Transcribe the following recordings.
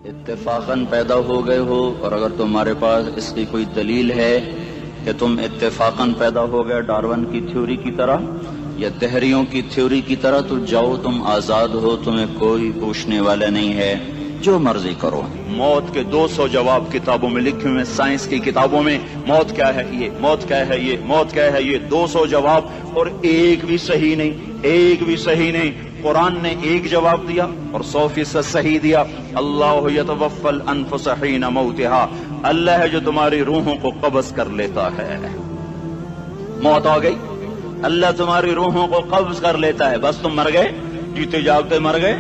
اتفاقاً پیدا ہو گئے ہو، اور اگر تمہارے پاس اس کی کوئی دلیل ہے کہ تم اتفاقاً پیدا ہو گئے ڈارون کی تھیوری کی طرح یا دہریوں کی تھیوری کی طرح، تو جاؤ، تم آزاد ہو، تمہیں کوئی پوچھنے والا نہیں ہے، جو مرضی کرو۔ موت کے 200 جواب کتابوں میں لکھے ہوئے، سائنس کی کتابوں میں موت کیا ہے یہ، موت کیا ہے یہ، موت کیا ہے یہ، 200 جواب، اور ایک بھی صحیح نہیں، ایک بھی صحیح نہیں۔ قرآن نے ایک جواب دیا اور 100% صحیح دیا۔ اللہ یتوفی الانفس حین موتها، اللہ ہے جو تمہاری روحوں کو قبض کر لیتا ہے۔ موت آ گئی، اللہ تمہاری روحوں کو قبض کر لیتا ہے، بس تم مر گئے، جیتے جاگتے مر گئے،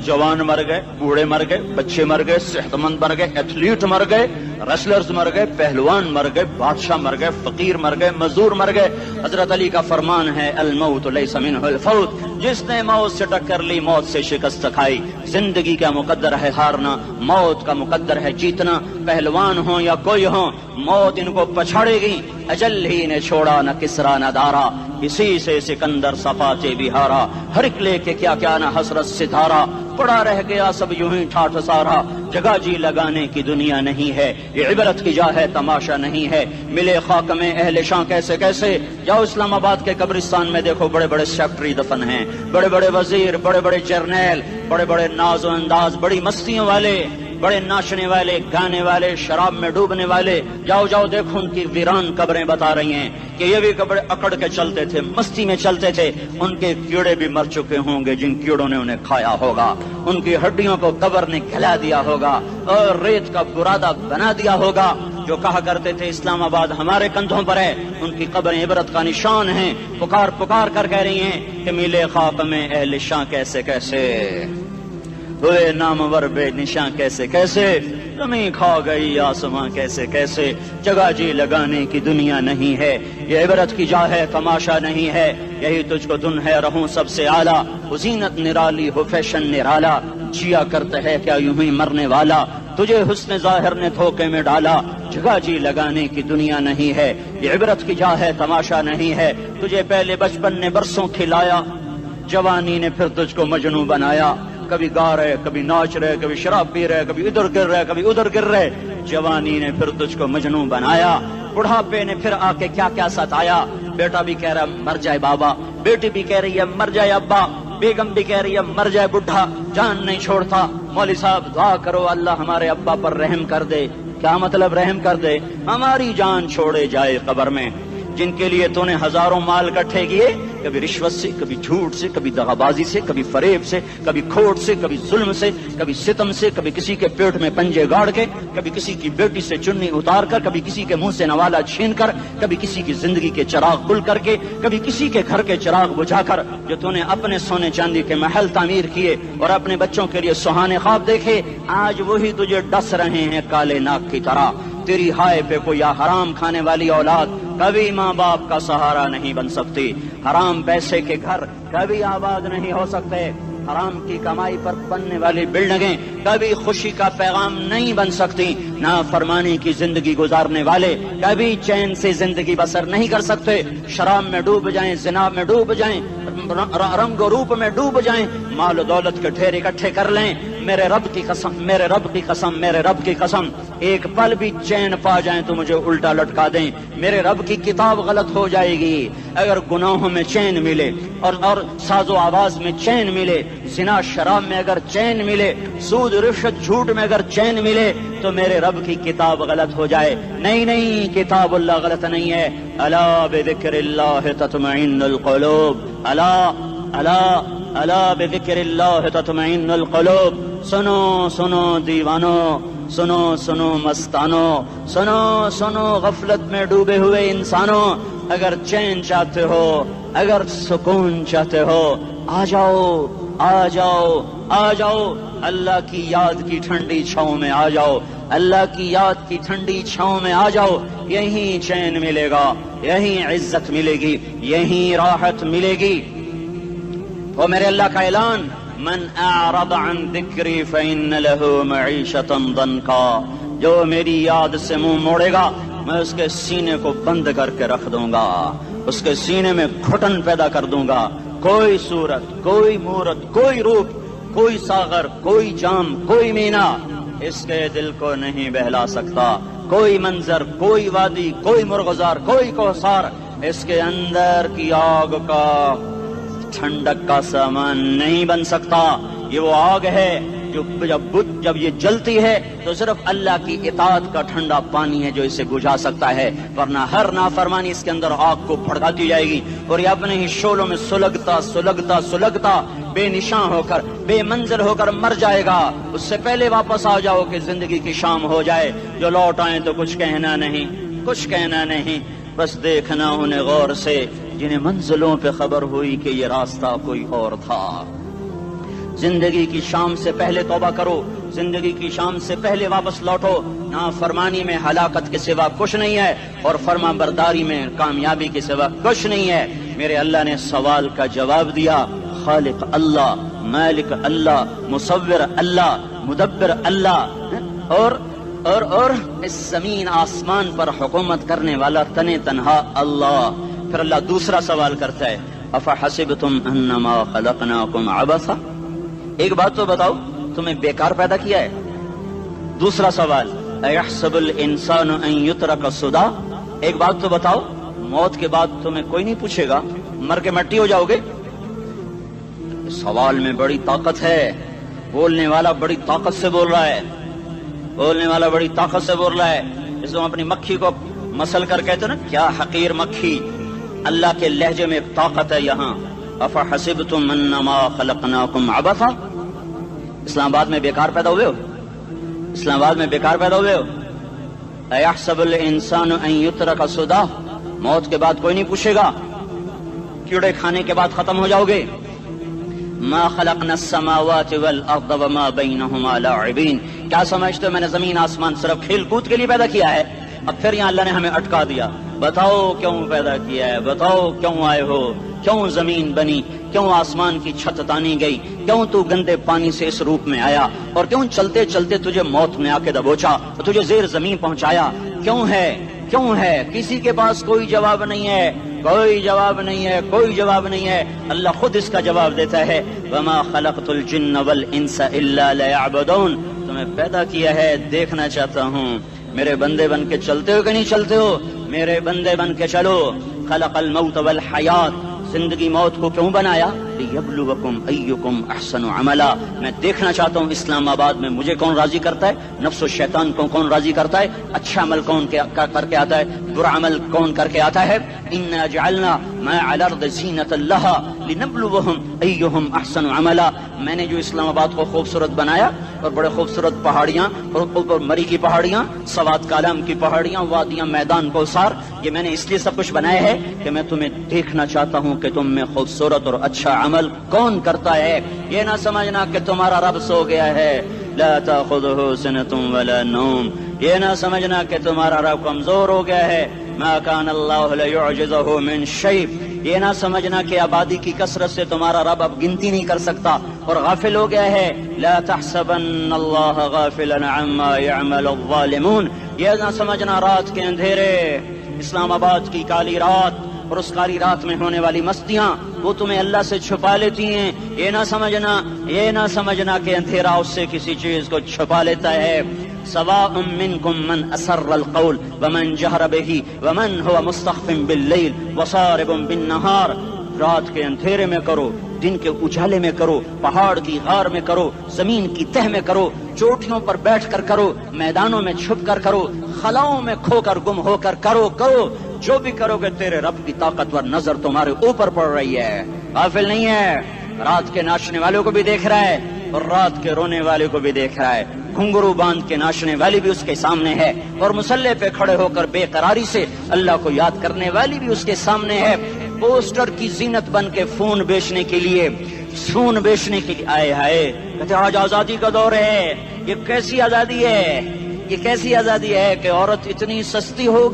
جوان مر گئے، بوڑھے مر گئے، بچے مر گئے، صحت مند مر گئے، ایتھلیٹ مر گئے، ریسلرز مر گئے، پہلوان مر گئے، بادشاہ مر گئے، فقیر مر گئے، مزدور مر گئے۔ حضرت علی کا فرمان ہے الموت لیس منہ الفوت، جس نے موت سے ٹکر لی موت سے شکست کھائی۔ زندگی کا مقدر ہے ہارنا، موت کا مقدر ہے جیتنا۔ پہلوان ہوں یا کوئی ہوں، موت ان کو پچھاڑے گی۔ اجل ہی نے چھوڑا نہ کسرا نہ دارا، اسی سے سکندر صفاتے بہارا۔ ہر ایک لے کے کیا کیا نہ حسرت ستارہ، پڑا رہ گیا سب یوں ہی ٹھاٹھ سارا۔ جگہ جی لگانے کی دنیا نہیں ہے، یہ عبرت کی جا ہے تماشا نہیں ہے۔ ملے خاک میں اہل شاں کیسے کیسے، جاؤ اسلام آباد کے قبرستان میں دیکھو، بڑے بڑے سیکٹری دفن ہیں، بڑے بڑے وزیر، بڑے بڑے جرنیل، بڑے بڑے ناز و انداز، بڑی مستیوں والے، بڑے ناچنے والے، گانے والے، شراب میں ڈوبنے والے۔ جاؤ جاؤ دیکھو، ان کی ویران قبریں بتا رہی ہیں کہ یہ بھی قبر اکڑ کے چلتے تھے، مستی میں چلتے تھے۔ ان کے کیڑے بھی مر چکے ہوں گے جن کیڑوں نے انہیں کھایا ہوگا، ان کی ہڈیوں کو قبر نے کھلا دیا ہوگا اور ریت کا برادہ بنا دیا ہوگا۔ جو کہا کرتے تھے اسلام آباد ہمارے کندھوں پر ہے، ان کی قبریں عبرت کا نشان ہیں۔ پکار پکار کر کہہ رہی ہیں کہ ملے خاک میں اہل شاں کیسے کیسے، ہوئے نامور بے نشاں کیسے کیسے، زمین کھا گئی آسماں کیسے کیسے۔ جگہ جی لگانے کی دنیا نہیں ہے، یہ عبرت کی جا ہے تماشا نہیں ہے۔ یہی تجھ کو دن ہے رہوں سب سے اعلیٰ، وہ زینت نرالی ہو فیشن نرالا، جیا کرتا ہے کیا یوں ہی مرنے والا، تجھے حسن ظاہر نے دھوکے میں ڈالا۔ جگہ جی لگانے کی دنیا نہیں ہے، یہ عبرت کی جا ہے تماشا نہیں ہے۔ تجھے پہلے بچپن نے برسوں کھلایا، جوانی نے پھر تجھ کو مجنوں بنایا۔ کبھی گا رہے، کبھی ناچ رہے، کبھی شراب پی رہے، کبھی ادھر گر رہے، کبھی ادھر گر رہے۔ جوانی نے پھر تجھ کو مجنوں بنایا، بڑھاپے نے پھر آ کے کیا کیا ستایا۔ بیٹا بھی کہہ رہا مر جائے بابا، بیٹی بھی کہہ رہی ہے مر جائے ابا، بیگم بھی کہہ رہی ہے مر جائے بڈھا، جان نہیں چھوڑتا۔ مولوی صاحب دعا کرو اللہ ہمارے ابا پر رحم کر دے۔ کیا مطلب رحم کر دے؟ ہماری جان چھوڑے جائے قبر میں۔ جن کے لیے تو نے ہزاروں مال اکٹھے کیے، کبھی رشوت سے، کبھی جھوٹ سے، کبھی دغابازی سے، کبھی فریب سے، کبھی کھوٹ سے، کبھی ظلم سے، کبھی ستم سے، کبھی کسی کے پیٹ میں پنجے گاڑ کے، کبھی کسی کی بیٹی سے چنی اتار کر، کبھی کسی کے منہ سے نوالا چھین کر، کبھی کسی کی زندگی کے چراغ کھل کر کے، کبھی کسی کے گھر کے چراغ بجھا کر۔ جو تو نے اپنے سونے چاندی کے محل تعمیر کیے اور اپنے بچوں کے لیے سہانے خواب دیکھے، آج وہی تجھے ڈس رہے ہیں کالے ناک کی طرح۔ تیری ہائے پہ کوئی حرام کھانے والی اولاد کبھی ماں باپ کا سہارا نہیں بن سکتی۔ حرام پیسے کے گھر کبھی آباد نہیں ہو سکتے۔ حرام کی کمائی پر بننے والی بلڈنگیں کبھی خوشی کا پیغام نہیں بن سکتی۔ نافرمانی کی زندگی گزارنے والے کبھی چین سے زندگی بسر نہیں کر سکتے۔ شراب میں ڈوب جائیں، زنا میں ڈوب جائیں، رنگ و روپ میں ڈوب جائیں، مال و دولت کے ڈھیر اکٹھے کر لیں، میرے رب کی قسم، میرے رب کی قسم، میرے رب کی قسم، ایک پل بھی چین پا جائیں تو مجھے الٹا لٹکا دیں، میرے رب کی کتاب غلط ہو جائے گی۔ اگر گناہوں میں چین ملے اور ساز و آواز میں چین ملے، زنا شراب میں اگر چین ملے، سود رشوت جھوٹ میں اگر چین ملے، تو میرے رب کی کتاب غلط ہو جائے۔ نہیں نہیں، کتاب اللہ غلط نہیں ہے۔ الا بذکر اللہ تطمئن القلوب، الا الا الا بذکر اللہ تطمئن القلوب۔ سنو سنو دیوانو، سنو سنو مستانو، سنو سنو غفلت میں ڈوبے ہوئے انسانوں، اگر چین چاہتے ہو، اگر سکون چاہتے ہو، آ جاؤ آ جاؤ آ جاؤ، اللہ کی یاد کی ٹھنڈی چھاؤں میں آ جاؤ، اللہ کی یاد کی ٹھنڈی چھاؤں میں آ جاؤ۔ یہیں چین ملے گا، یہیں عزت ملے گی، یہیں راحت ملے گی۔ وہ میرے اللہ کا اعلان، من اعرض عن ذکری فإن له معیشۃ ضنکا، جو میری یاد سے منہ موڑے گا میں اس کے سینے کو بند کر کے رکھ دوں گا، اس کے سینے میں گھٹن پیدا کر دوں گا۔ کوئی صورت، کوئی مورت، کوئی روپ، کوئی ساغر، کوئی جام، کوئی مینا اس کے دل کو نہیں بہلا سکتا، کوئی منظر، کوئی وادی، کوئی مرغزار، کوئی کوثر اس کے اندر کی آگ کا ٹھنڈک کا سامان نہیں بن سکتا۔ یہ وہ آگ ہے جو جب یہ جلتی ہے تو صرف اللہ کی اطاعت کا ٹھنڈا پانی ہے جو اسے بجھا سکتا ہے، ورنہ ہر نافرمانی اس کے اندر آگ کو بھڑکاتی جائے گی اور یہ اپنے ہی شعلوں میں سلگتا بے نشان ہو کر، بے منزل ہو کر مر جائے گا۔ اس سے پہلے واپس آ جاؤ کہ زندگی کی شام ہو جائے، جو لوٹ آئیں تو کچھ کہنا نہیں، بس دیکھنا انہیں غور سے جنہیں منزلوں پہ خبر ہوئی کہ یہ راستہ کوئی اور تھا۔ زندگی کی شام سے پہلے توبہ کرو، زندگی کی شام سے پہلے واپس لوٹو۔ نافرمانی میں ہلاکت کے سوا کچھ نہیں ہے اور فرما برداری میں کامیابی کے سوا کچھ نہیں ہے۔ میرے اللہ نے سوال کا جواب دیا، خالق اللہ، مالک اللہ، مصور اللہ، مدبر اللہ اور اس زمین آسمان پر حکومت کرنے والا تنے تنہا اللہ۔ پھر اللہ دوسرا سوال کرتا ہے، افحسبتم انما خلقناکم عبثا، ایک بات تو بتاؤ تمہیں بیکار پیدا کیا ہے؟ دوسرا سوال، ایحسب الانسان ان یترک سدی، ایک بات تو بتاؤ موت کے بعد تمہیں کوئی نہیں پوچھے گا، مر کے مٹی ہو جاؤ گے؟ سوال میں بڑی طاقت ہے، بولنے والا بڑی طاقت سے بول رہا ہے، جس کو اپنی مکھی کو مسل کر کہتے نا، کیا حقیر مکھی، اللہ کے لہجے میں ایک طاقت ہے یہاں۔ افحسبتم انما خلقناکم عبثا، اسلام آباد میں بیکار پیدا ہوئے ہو؟ ایحسب الانسان ان یترک سدی، موت کے بعد کوئی نہیں پوچھے گا، کیڑے کھانے کے بعد ختم ہو جاؤ گے؟ ما خلقنا السماوات والارض وما بینہما لاعبین، کیا سمجھتے ہو میں نے زمین آسمان صرف کھیل کود کے لیے پیدا کیا ہے؟ اب پھر یہاں اللہ نے ہمیں اٹکا دیا، بتاؤ کیوں پیدا کیا ہے، بتاؤ کیوں آئے ہو، کیوں زمین بنی، کیوں آسمان کی چھت تانی گئی، کیوں تو گندے پانی سے اس روپ میں آیا، اور کیوں چلتے چلتے تجھے موت نے آ کے دبوچا اور تجھے زیر زمین پہنچایا، کیوں ہے؟ کسی کے پاس کوئی جواب نہیں ہے، اللہ خود اس کا جواب دیتا ہے، وما خلقت الجن والانس الا لیعبدون، تمہیں پیدا کیا ہے دیکھنا چاہتا ہوں میرے بندے بن کے چلتے ہو کہ نہیں چلتے ہو، میرے بندے بن کے چلو۔ خلق الموت والحیات، زندگی موت کو کیوں بنایا؟ لیبلوکم ایکم احسن عملا، میں دیکھنا چاہتا ہوں اسلام آباد میں مجھے کون راضی کرتا ہے، نفس و شیطان کو کون راضی کرتا ہے، اچھا عمل کون کر کے آتا ہے، برا عمل کون کر کے آتا ہے۔ انا جعلنا ما علی الارض زینۃ لہا لنبلوہم ایہم احسن عملا، میں نے جو اسلام آباد کو خوبصورت بنایا اور بڑے خوبصورت پہاڑیاں اور اوپر مری کی پہاڑیاں، سوات کالام کی پہاڑیاں، وادیاں، میدان کوثر، یہ میں نے اس لیے سب کچھ بنایا ہے کہ میں تمہیں دیکھنا چاہتا ہوں کہ تم میں خوبصورت اور اچھا عمل کون کرتا ہے۔ یہ نہ سمجھنا کہ تمہارا رب سو گیا ہے، لا تاخذہ سنۃ ولا نوم، یہ نہ سمجھنا کہ تمہارا رب کمزور ہو گیا ہے، ما کان اللہ لیعجزہ من شیء، یہ نہ سمجھنا کہ آبادی کی کثرت سے تمہارا رب اب گنتی نہیں کر سکتا اور غافل ہو گیا ہے، لا تحسبن اللہ غافلا عما يعمل الظالمون، یہ نہ سمجھنا رات کے اندھیرے، اسلام آباد کی کالی رات اور اس کالی رات میں ہونے والی مستیاں وہ تمہیں اللہ سے چھپا لیتی ہیں، یہ نہ سمجھنا کہ اندھیرا اس سے کسی چیز کو چھپا لیتا ہے۔ سواء منکم من اسر القول ومن جہر بہ ومن هو مستخف باللیل وصارب بالنہار، رات کے اندھیرے میں کرو، دن کے اجالے میں کرو، پہاڑ کی غار میں کرو، زمین کی تہ میں کرو، چوٹیوں پر بیٹھ کر کرو، میدانوں میں چھپ کر کرو، خلاؤں میں کھو کر گم ہو کر کرو، جو بھی کرو گے تیرے رب کی طاقتور نظر تمہارے اوپر پڑ رہی ہے، غافل نہیں ہے، رات کے ناچنے والوں کو بھی دیکھ رہا ہے اور رات کے رونے والے کو بھی دیکھ رہا ہے، گھنگرو باندھ کے ناچنے والی بھی اس کے سامنے ہے اور مسلح پہ کھڑے ہو کر بے قراری سے اللہ کو یاد کرنے والی بھی اس کے سامنے ہے، پوسٹر کی زینت بن کے فون بیچنے کے لیے آئے ہائے کہتے آج آزادی کا دور ہے، یہ کیسی آزادی ہے کہ عورت اتنی سستی ہو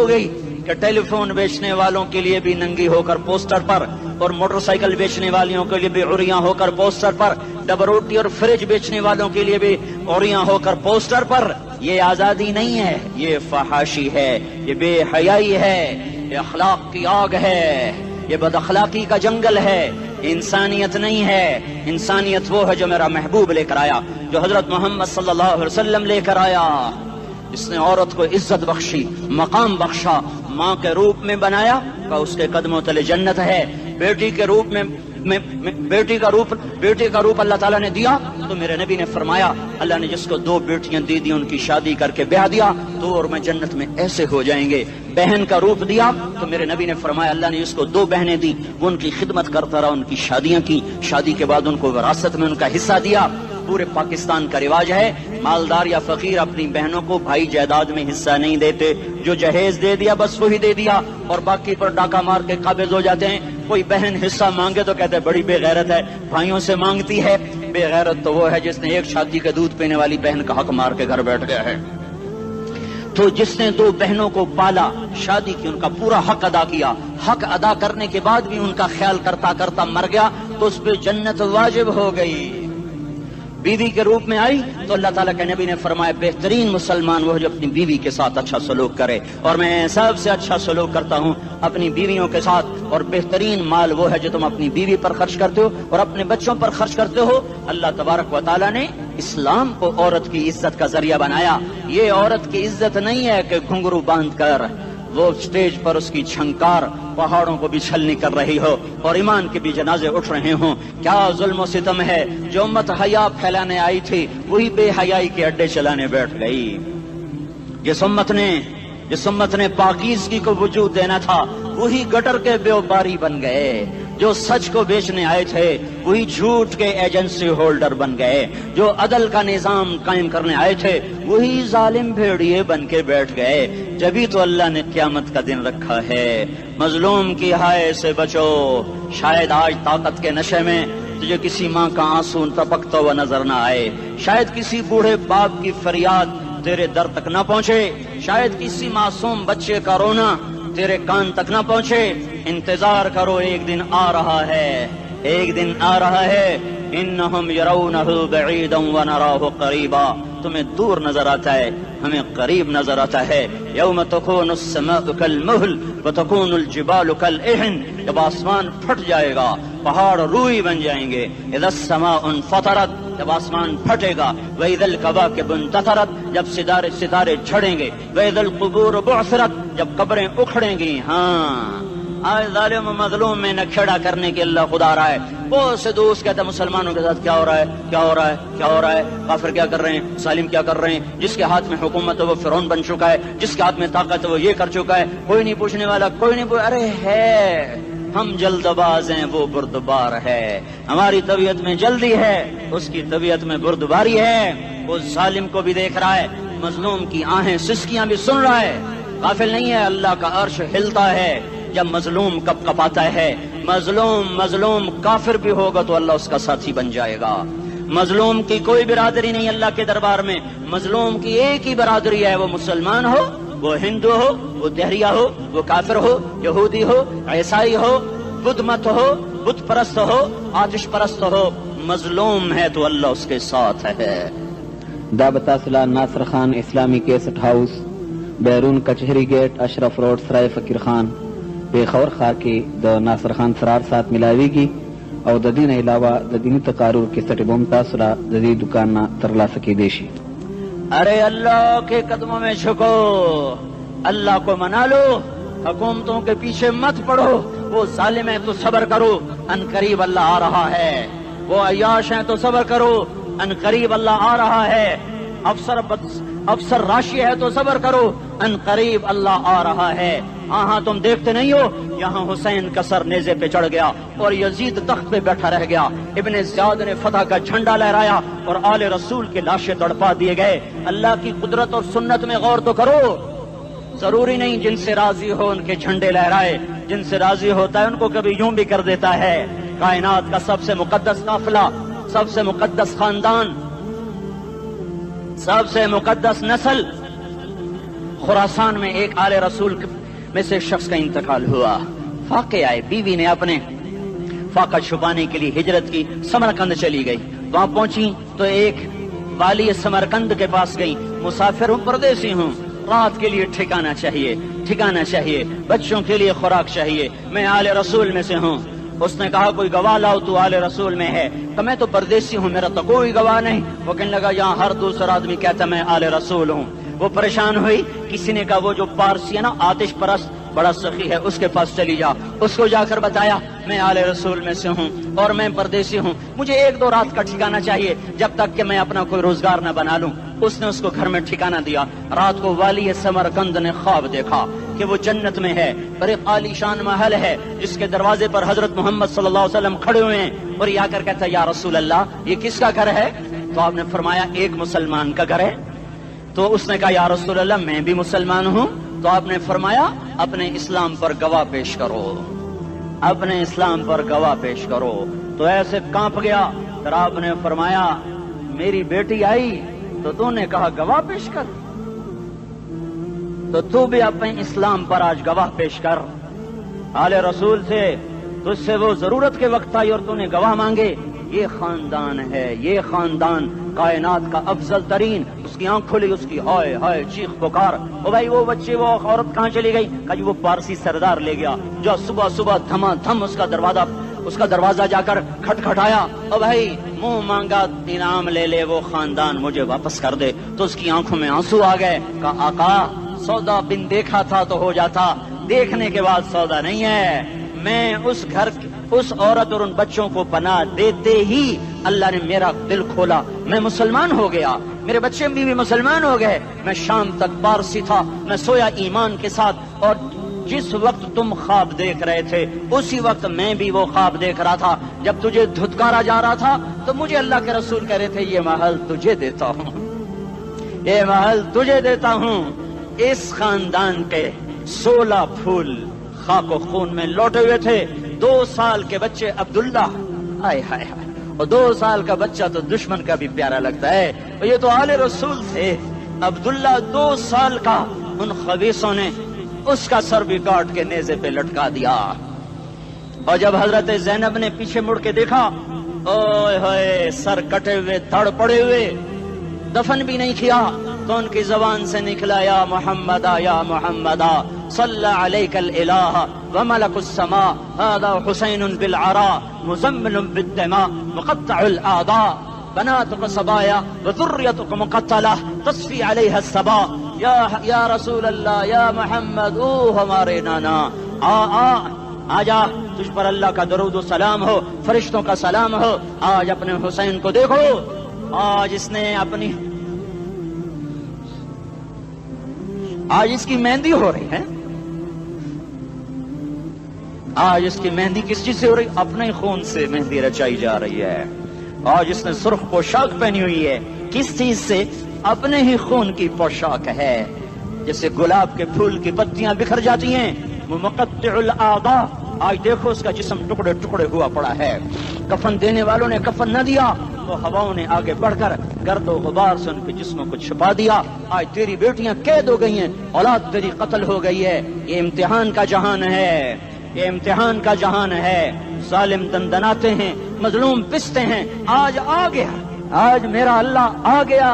گئی کہ ٹیلی فون بیچنے والوں کے لیے بھی ننگی ہو کر پوسٹر پر اور موٹر سائیکل بیچنے والوں کے لیے بھی عریاں ہو کر پوسٹر پر، ڈبل روٹی اور فریج بیچنے والوں کے لیے بھی عریاں ہو کر پوسٹر پر۔ یہ آزادی نہیں ہے، یہ فحاشی ہے، یہ بے حیائی ہے، یہ اخلاق کی آگ ہے، یہ بد اخلاقی کا جنگل ہے، انسانیت نہیں ہے. انسانیت وہ ہے جو میرا محبوب لے کر آیا, جو حضرت محمد صلی اللہ علیہ وسلم لے کر آیا, جس نے عورت کو عزت بخشی, مقام بخشا, ماں کے روپ میں بنایا, کہ اس کے قدموں تلے جنت ہے. بیٹی کے روپ میں بیٹی کا روپ اللہ تعالیٰ نے دیا, تو میرے نبی نے فرمایا اللہ نے جس کو 2 بیٹیاں دی دی ان کی شادی کر کے بیاہ دیا تو اور میں جنت میں ایسے ہو جائیں گے. بہن کا روپ دیا تو میرے نبی نے فرمایا اللہ نے جس کو 2 بہنیں دی وہ ان کی خدمت کرتا رہا, ان کی شادیاں کی, شادی کے بعد ان کو وراثت میں ان کا حصہ دیا. پورے پاکستان کا رواج ہے مالدار یا فقیر اپنی بہنوں کو بھائی جائیداد میں حصہ نہیں دیتے, جو جہیز دے دیا بس وہی دے دیا اور باقی پر ڈاکہ مار کے قابض ہو جاتے ہیں. کوئی بہن حصہ مانگے تو کہتے ہیں بڑی بے غیرت ہے, بھائیوں سے مانگتی ہے. بے غیرت تو وہ ہے جس نے ایک شادی کے دودھ پینے والی بہن کا حق مار کے گھر بیٹھ گیا ہے. تو جس نے 2 بہنوں کو پالا, شادی کی, ان کا پورا حق ادا کیا, حق ادا کرنے کے بعد بھی ان کا خیال کرتا کرتا مر گیا تو اس پہ جنت واجب ہو گئی. بیوی کے روپ میں آئی تو اللہ تعالیٰ کے نبی نے فرمایا بہترین مسلمان وہ جو اپنی بیوی کے ساتھ اچھا سلوک کرے, اور میں سب سے اچھا سلوک کرتا ہوں اپنی بیویوں کے ساتھ. اور بہترین مال وہ ہے جو تم اپنی بیوی پر خرچ کرتے ہو اور اپنے بچوں پر خرچ کرتے ہو. اللہ تبارک و تعالیٰ نے اسلام کو عورت کی عزت کا ذریعہ بنایا. یہ عورت کی عزت نہیں ہے کہ گھنگرو باندھ کر وہ سٹیج پر اس کی چھنکار پہاڑوں کو بھی چھلنی کر رہی ہو اور ایمان کے بھی جنازے اٹھ رہے ہوں. کیا ظلم و ستم ہے, جو امت حیا پھیلانے آئی تھی وہی بے حیائی کے اڈے چلانے بیٹھ گئی. جس امت نے پاکیزگی کو وجود دینا تھا وہی گٹر کے بیوباری بن گئے. جو سچ کو بیچنے آئے تھے وہی جھوٹ کے ایجنسی ہولڈر بن گئے. جو عدل کا نظام قائم کرنے آئے تھے وہی ظالم بھیڑیے بن کے بیٹھ گئے. جبھی تو اللہ نے قیامت کا دن رکھا ہے. مظلوم کی ہائے سے بچو, شاید آج طاقت کے نشے میں تجھے کسی ماں کا آنسو ٹپکتا ہوا نظر نہ آئے, شاید کسی بوڑھے باپ کی فریاد تیرے در تک نہ پہنچے, شاید کسی معصوم بچے کا رونا تیرے کان تک نہ پہنچے. انتظار کرو, ایک دن آ رہا ہے, ایک دن آ رہا ہے. انہم یرونہ بعیدا ونراہ قریبا, تمہیں دور نظر آتا ہے ہمیں قریب نظر آتا ہے. یوم تکون السماء کالمہل وتکون الجبال کالعہن, جب آسمان پھٹ جائے گا پہاڑ روئی بن جائیں گے. اذا السماء انفطرت, جب آسمان پھٹے گا. واذا الکواکب انتثرت, جب ستارے جھڑیں گے. واذا القبور بعثرت, جب قبریں اکھڑیں گی. ہاں آج ظالم و مظلوم میں نہ کھڑا کرنے کے اللہ خدا رہا ہے. بہت سے دوست کہتے ہیں مسلمانوں کے ساتھ کیا ہو رہا ہے, کیا ہو رہا ہے, کیا ہو رہا ہے, کافر کیا کر رہے ہیں, ظالم کیا کر رہے ہیں. جس کے ہاتھ میں حکومت ہے وہ فرعون بن چکا ہے, جس کے ہاتھ میں طاقت ہے وہ یہ کر چکا ہے. کوئی نہیں پوچھنے والا, کوئی نہیں ارے ہے, ہم جلد باز ہیں وہ بردبار ہے. ہماری طبیعت میں جلدی ہے, اس کی طبیعت میں بردباری ہے. وہ ظالم کو بھی دیکھ رہا ہے, مظلوم کی آہیں سسکیاں بھی سن رہا ہے. غافل نہیں ہے, اللہ کا عرش ہلتا ہے جب مظلوم کپ کپاتا ہے. مظلوم کافر بھی ہوگا تو اللہ اس کا ساتھی بن جائے گا. مظلوم کی کوئی برادری نہیں اللہ کے دربار میں, مظلوم کی ایک ہی برادری ہے, وہ مسلمان ہو, وہ ہندو ہو, وہ دہریہ ہو, وہ کافر ہو, یہودی ہو, عیسائی ہو, بدھ مت ہو, بت پرست ہو, آتش پرست ہو, مظلوم ہے تو اللہ اس کے ساتھ ہے. دا بتاصلہ ناصر خان اسلامی کیسٹ ہاؤس, بیرون کچہری گیٹ, اشرف روڈ, سرائے فقیر خان, پیښور ښار کې د ناصر خان سرار سات ملاویږي او د دې نه علاوه د دیني تقارر کیسټ بم تاسو را د دې دکان نه ترلاسه کیدی شي. ارے اللہ کے قدموں میں جھکو, اللہ کو منا لو, حکومتوں کے پیچھے مت پڑو. وہ ظالم ہیں تو صبر کرو, ان قریب اللہ آ رہا ہے. وہ عیاش ہیں تو صبر کرو, ان قریب اللہ آ رہا ہے. افسر راشی ہے تو صبر کرو, ان قریب اللہ آ رہا ہے. ہاں تم دیکھتے نہیں ہو یہاں حسین کا سر نیزے پہ چڑھ گیا اور یزید تخت پہ بیٹھا رہ گیا. ابن زیاد نے فتح کا جھنڈا لہرایا اور آل رسول کے لاشیں تڑپا دیے گئے. اللہ کی قدرت اور سنت میں غور تو کرو. ضروری نہیں جن سے راضی ہو ان کے جھنڈے لہرائے, جن سے راضی ہوتا ہے ان کو کبھی یوں بھی کر دیتا ہے. کائنات کا سب سے مقدس قافلہ, سب سے مقدس خاندان, سب سے مقدس نسل, خراسان میں ایک آل رسول میں سے شخص کا انتقال ہوا. فاقے آئے, بیوی نے اپنے فاقہ چھپانے کے لیے ہجرت کی, سمرقند چلی گئی. وہاں پہنچی تو ایک والی سمرقند کے پاس گئی. مسافر ہوں, پردیسی ہوں, رات کے لیے ٹھکانا چاہیے, بچوں کے لیے خوراک چاہیے, میں آل رسول میں سے ہوں. اس نے کہا کوئی گواہ لاؤ تو آل رسول میں ہے، تو میں تو پردیسی ہوں، میرا تو کوئی گواہ نہیں۔ وہ کہنے لگا یہاں ہر دوسرا آدمی کہتا میں آل رسول ہوں۔ وہ پریشان ہوئی، کسی نے کہا وہ جو پارسی ہے نا آتش پرست بڑا سخی ہے، اس کے پاس چلی جا۔ اس کو جا کر بتایا میں آل رسول میں سے ہوں اور میں پردیسی ہوں، مجھے 1-2 رات کا ٹھکانہ چاہیے جب تک کہ میں اپنا کوئی روزگار نہ بنا لوں۔ اس نے اس کو گھر میں ٹھکانہ دیا۔ رات کو والی سمرقند نے خواب دیکھا کہ وہ جنت میں ہے، بڑے عالی شان محل ہے جس کے دروازے پر حضرت محمد صلی اللہ علیہ وسلم کھڑے ہوئے ہیں، اور یہ آ کر کہتا ہے یا رسول اللہ یہ کس کا گھر ہے؟ تو آپ نے فرمایا ایک مسلمان کا گھر ہے۔ تو اس نے کہا یا رسول اللہ میں بھی مسلمان ہوں۔ تو آپ نے فرمایا اپنے اسلام پر گواہ پیش کرو، اپنے اسلام پر گواہ پیش کرو۔ تو ایسے کانپ گیا۔ پھر آپ نے فرمایا میری بیٹی آئی تو تو نے کہا گواہ پیش کر، تو تو بھی اپنے اسلام پر آج گواہ پیش کر۔ آل رسول سے تجھ سے وہ ضرورت کے وقت آئی اور تو نے گواہ مانگے۔ یہ خاندان ہے، یہ خاندان کائنات کا افضل ترین۔ اس کی آنکھ کھلی، اس کی ہائے ہائے چیخ پکار، او بھائی وہ بچے وہ عورت کہاں چلی گئی؟ کہا جی وہ پارسی سردار لے گیا، جو صبح صبح دھما دھم اس کا دروازہ جا کر کھٹکھٹایا، او بھائی منہ مانگا انعام لے لے، وہ خاندان مجھے واپس کر دے۔ تو اس کی آنکھوں میں آنسو آ گئے۔ کہا آقا سودا بن دیکھا تھا تو ہو جاتا، دیکھنے کے بعد سودا نہیں ہے۔ میں اس گھر اس عورت اور ان بچوں کو پناہ دیتے ہی اللہ نے میرا دل کھولا، میں مسلمان ہو گیا، میرے بچے بھی مسلمان ہو گئے۔ میں شام تک پارسی تھا، میں سویا ایمان کے ساتھ، اور جس وقت تم خواب دیکھ رہے تھے اسی وقت میں بھی وہ خواب دیکھ رہا تھا۔ جب تجھے دھتکارا جا رہا تھا تو مجھے اللہ کے رسول کہہ رہے تھے یہ محل تجھے دیتا ہوں، یہ محل تجھے دیتا ہوں۔ اس خاندان کے 16 پھول خاک و خون میں لوٹے ہوئے تھے۔ 2 سال کے بچے عبداللہ، ہائے ہائے ہائے، اور 2 سال کا بچہ تو دشمن کا بھی پیارا لگتا ہے، اور یہ تو آل رسول تھے۔ عبداللہ 2 سال کا، ان خبیثوں نے اس کا سر بھی کاٹ کے نیزے پہ لٹکا دیا۔ اور جب حضرت زینب نے پیچھے مڑ کے دیکھا، اوئے ہوئے سر کٹے ہوئے دھڑ پڑے ہوئے، دفن بھی نہیں کیا، تو ان کی زبان سے نکلا یا محمد یا محمد صلی علیک الالہ وملک السماء هذا حسین بالعراء مزمل بالدماء مقطع الاعضاء بناتك صبايا وذريتك مقتلة تصفي عليها الصبا یا رسول اللہ یا محمد، او ہمارے نانا آ جا، تجھ پر اللہ کا درود و سلام ہو، فرشتوں کا سلام ہو۔ آج اپنے حسین کو دیکھو، آج اس نے آج اس کی مہندی ہو رہی ہے، آج اس کی مہندی کس چیز سے ہو رہی؟ اپنے خون سے مہندی رچائی جا رہی ہے۔ آج اس نے سرخ پوشاک پہنی ہوئی ہے، کس چیز سے؟ اپنے ہی خون کی پوشاک ہے۔ جیسے گلاب کے پھول کی پتیاں بکھر جاتی ہیں، وہ مقطع الاعضاء، آج دیکھو اس کا جسم ٹکڑے ٹکڑے ہوا پڑا ہے۔ کفن دینے والوں نے کفن نہ دیا تو ہواؤں نے آگے بڑھ کر گرد و غبار سے ان کے جسموں کو چھپا دیا۔ آج تیری بیٹیاں قید ہو گئی ہیں، اولاد تیری قتل ہو گئی ہے۔ یہ امتحان کا جہان ہے، یہ امتحان کا جہان ہے۔ ظالم دندناتے ہیں، مظلوم پستے ہیں۔ آج آ گیا، آج میرا اللہ آ گیا۔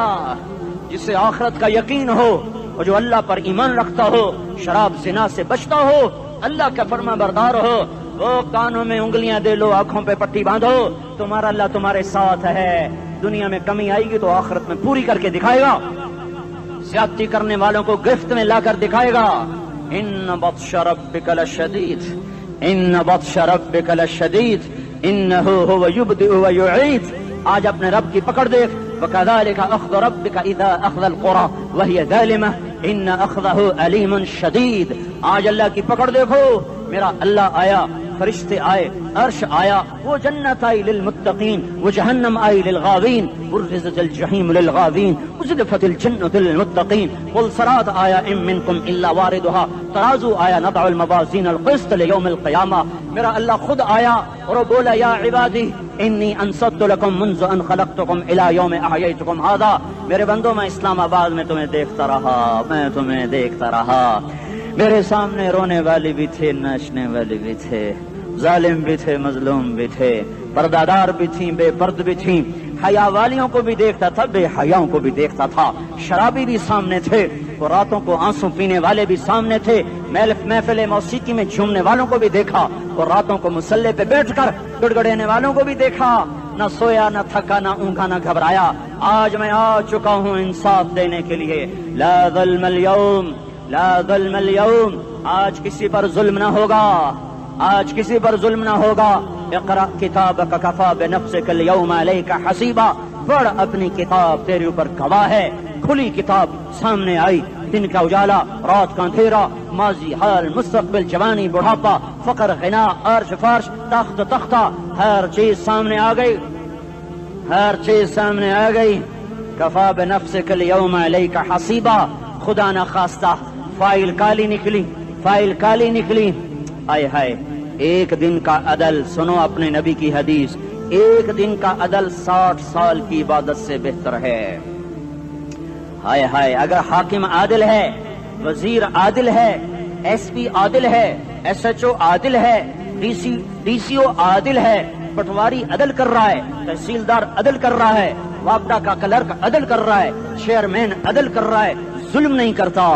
جسے آخرت کا یقین ہو اور جو اللہ پر ایمان رکھتا ہو، شراب زنا سے بچتا ہو، اللہ کا فرما بردار ہو، وہ کانوں میں انگلیاں دے لو، آنکھوں پہ پٹی باندھو، تمہارا اللہ تمہارے ساتھ ہے۔ دنیا میں کمی آئے گی تو آخرت میں پوری کر کے دکھائے گا۔ زیادتی کرنے والوں کو گرفت میں لا کر دکھائے گا۔ ان بطش ربک لشدید، ان بطش ربک لشدید انہ هو یبدئ ویعید۔ آج اپنے رب کی پکڑ دیکھ، وکذالک اخذ ربک اذا اخذ القری وہی ظالمہ ان اخذہ علیم شدید۔ آج اللہ کی پکڑ دیکھو، میرا اللہ آیا، فرشتے آئے، عرش آیا، وہ جنت آئی للمتقین، وہ جہنم آئی للغاوین، برزت الجحیم للغاوین، ازلفت الجنت للمتقین، والصراط آیا ان منکم الا واردها، ترازو آیا، نضع الموازین القسط لیوم القیامہ۔ میرا اللہ خود آیا اور وہ بولا یا عبادی انی انصت لکم منذ ان خلقتکم الی یوم احییتکم ھذا۔ میرے بندوں، میں اسلام آباد میں تمہیں دیکھتا رہا، میں تمہیں دیکھتا رہا۔ میرے سامنے رونے والی بھی تھے، ناچنے والی بھی تھے، ظالم بھی تھے، مظلوم بھی تھے، پردہ دار بھی تھیں، بے پرد بھی تھیں۔ حیا والیوں کو بھی دیکھتا تھا، بے حیاؤں کو بھی دیکھتا تھا، شرابی بھی سامنے تھے، وہ راتوں کو آنسو پینے والے بھی سامنے تھے، محفل موسیقی میں جھومنے والوں کو بھی دیکھا، اور راتوں کو مسلح پہ بیٹھ کر گڑگڑانے والوں کو بھی دیکھا، نہ سویا نہ تھکا نہ اونگا نہ گھبرایا۔ آج میں آ چکا ہوں انصاف دینے کے لیے، لا ظلم اليوم، لا ظلم اليوم، آج کسی پر ظلم نہ ہوگا، آج کسی پر ظلم نہ ہوگا۔ اقرأ کتابک کفا بنفسک اليوم علیک حسیبا، پڑھ اپنی کتاب، تیرے اوپر گواہ ہے۔ کھلی کتاب سامنے آئی، دن کا اجالا، رات کا اندھیرا، ماضی حال مستقبل جوانی بڑھاپا، فقر غنا، عرش فرش، تخت تختہ، ہر چیز سامنے آ گئی، ہر چیز سامنے آ گئی۔ کفا بنفسک اليوم علیک حسیبا، خدا نہ خواستہ فائل کالی نکلی، فائل کالی نکلی۔ آئے ہائے، ایک دن کا عدل، سنو اپنے نبی کی حدیث، ایک دن کا عدل 60 سال کی عبادت سے بہتر ہے۔ ہائے ہائے، اگر حاکم عادل ہے، وزیر عادل ہے، ایس پی عادل ہے، ایس ایچ او عادل ہے، ڈی سی او عادل ہے، پٹواری عدل کر رہا ہے، تحصیلدار عدل کر رہا ہے، وابڈا کا کلرک عدل کر رہا ہے، چیئرمین عدل کر رہا ہے، ظلم نہیں کرتا،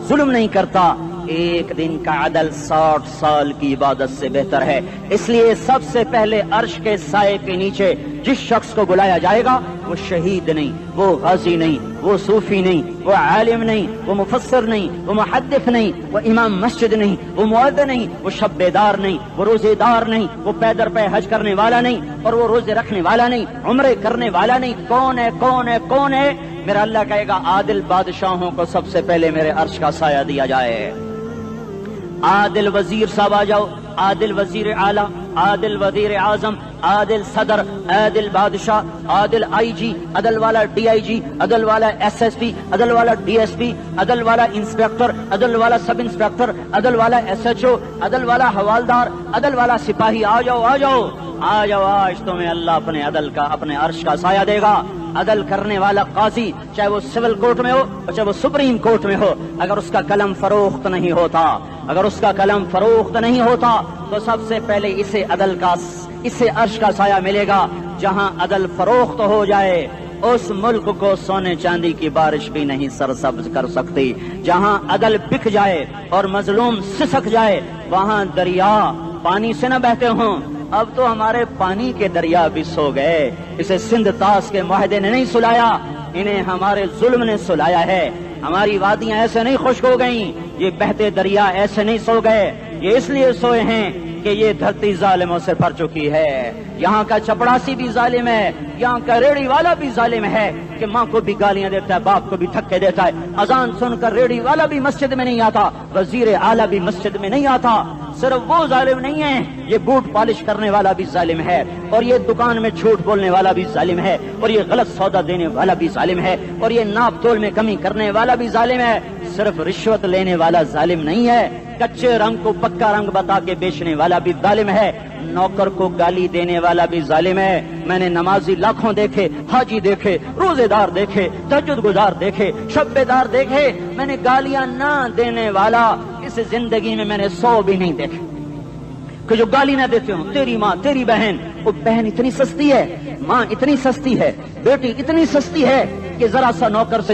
ظلم نہیں کرتا، ایک دن کا عدل 60 سال کی عبادت سے بہتر ہے۔ اس لیے سب سے پہلے عرش کے سائے کے نیچے جس شخص کو بلایا جائے گا وہ شہید نہیں، وہ غازی نہیں، وہ صوفی نہیں، وہ عالم نہیں، وہ مفسر نہیں، وہ محدث نہیں، وہ امام مسجد نہیں، وہ مؤذن نہیں، وہ شب بیدار نہیں، وہ روزے دار نہیں، وہ پیدر پہ حج کرنے والا نہیں، اور وہ روزے رکھنے والا نہیں، عمرے کرنے والا نہیں۔ کون ہے، کون ہے، کون ہے؟ میرا اللہ کہے گا عادل بادشاہوں کو سب سے پہلے میرے عرش کا سایہ دیا جائے۔ عادل وزیر صاحب آ جاؤ، عادل وزیر اعلیٰ، عادل وزیر اعظم، عادل صدر، عادل بادشاہ، عادل آئی جی، عدل والا ڈی آئی جی، عدل والا ایس ایس پی، عدل والا ڈی ایس پی، عدل والا انسپیکٹر، عدل والا سب انسپیکٹر، عدل والا ایس ایچ او، عدل والا حوالدار، عدل والا سپاہی، آ جاؤ آ جاؤ آ جاؤ، آج تمہیں اللہ اپنے عدل کا، اپنے عرش کا سایہ دے گا۔ عدل کرنے والا قاضی، چاہے وہ سول کورٹ میں ہو چاہے وہ سپریم کورٹ میں ہو، اگر اس کا قلم فروخت نہیں ہوتا، اگر اس کا قلم فروخت نہیں ہوتا تو سب سے پہلے اسے عدل کا، اسے عرش کا سایہ ملے گا۔ جہاں عدل فروخت ہو جائے اس ملک کو سونے چاندی کی بارش بھی نہیں سرسبز کر سکتی۔ جہاں عدل بک جائے اور مظلوم سسک جائے وہاں دریا پانی سے نہ بہتے ہوں۔ اب تو ہمارے پانی کے دریا بھی سو گئے، اسے سندھ طاس کے معاہدے نے نہیں سلایا، انہیں ہمارے ظلم نے سلایا ہے۔ ہماری وادیاں ایسے نہیں خشک ہو گئیں، یہ بہتے دریا ایسے نہیں سو گئے، یہ اس لیے سوئے ہیں کہ یہ دھرتی ظالموں سے بھر چکی ہے۔ یہاں کا چپڑاسی بھی ظالم ہے، یہاں کا ریڑھی والا بھی ظالم ہے کہ ماں کو بھی گالیاں دیتا ہے، باپ کو بھی دھکے دیتا ہے۔ اذان سن کر ریڑھی والا بھی مسجد میں نہیں آتا، وزیر اعلیٰ بھی مسجد میں نہیں آتا۔ صرف وہ ظالم نہیں ہے، یہ بوٹ پالش کرنے والا بھی ظالم ہے، اور یہ دکان میں جھوٹ بولنے والا بھی ظالم ہے، اور یہ غلط سودا دینے والا بھی ظالم ہے، اور یہ ناپ تول میں کمی کرنے والا بھی ظالم ہے۔ صرف رشوت لینے والا ظالم نہیں ہے، کچے رنگ کو پکا رنگ بتا کے بیچنے والا بھی ظالم ہے، نوکر کو گالی دینے والا بھی ظالم ہے۔ میں نے نمازی لاکھوں دیکھے، حاجی دیکھے، روزے دار دیکھے، تہجد گزار دیکھے، شب بیدار دیکھے، میں نے گالیاں نہ دینے والا اس زندگی میں نے 100 بھی نہیں دیکھے کہ جو گالی نہ دیتے ہوں۔ تیری ماں، تیری بہن، وہ بہن اتنی سستی ہے، ماں اتنی سستی ہے، بیٹی اتنی سستی ہے کہ ذرا سا نوکر سے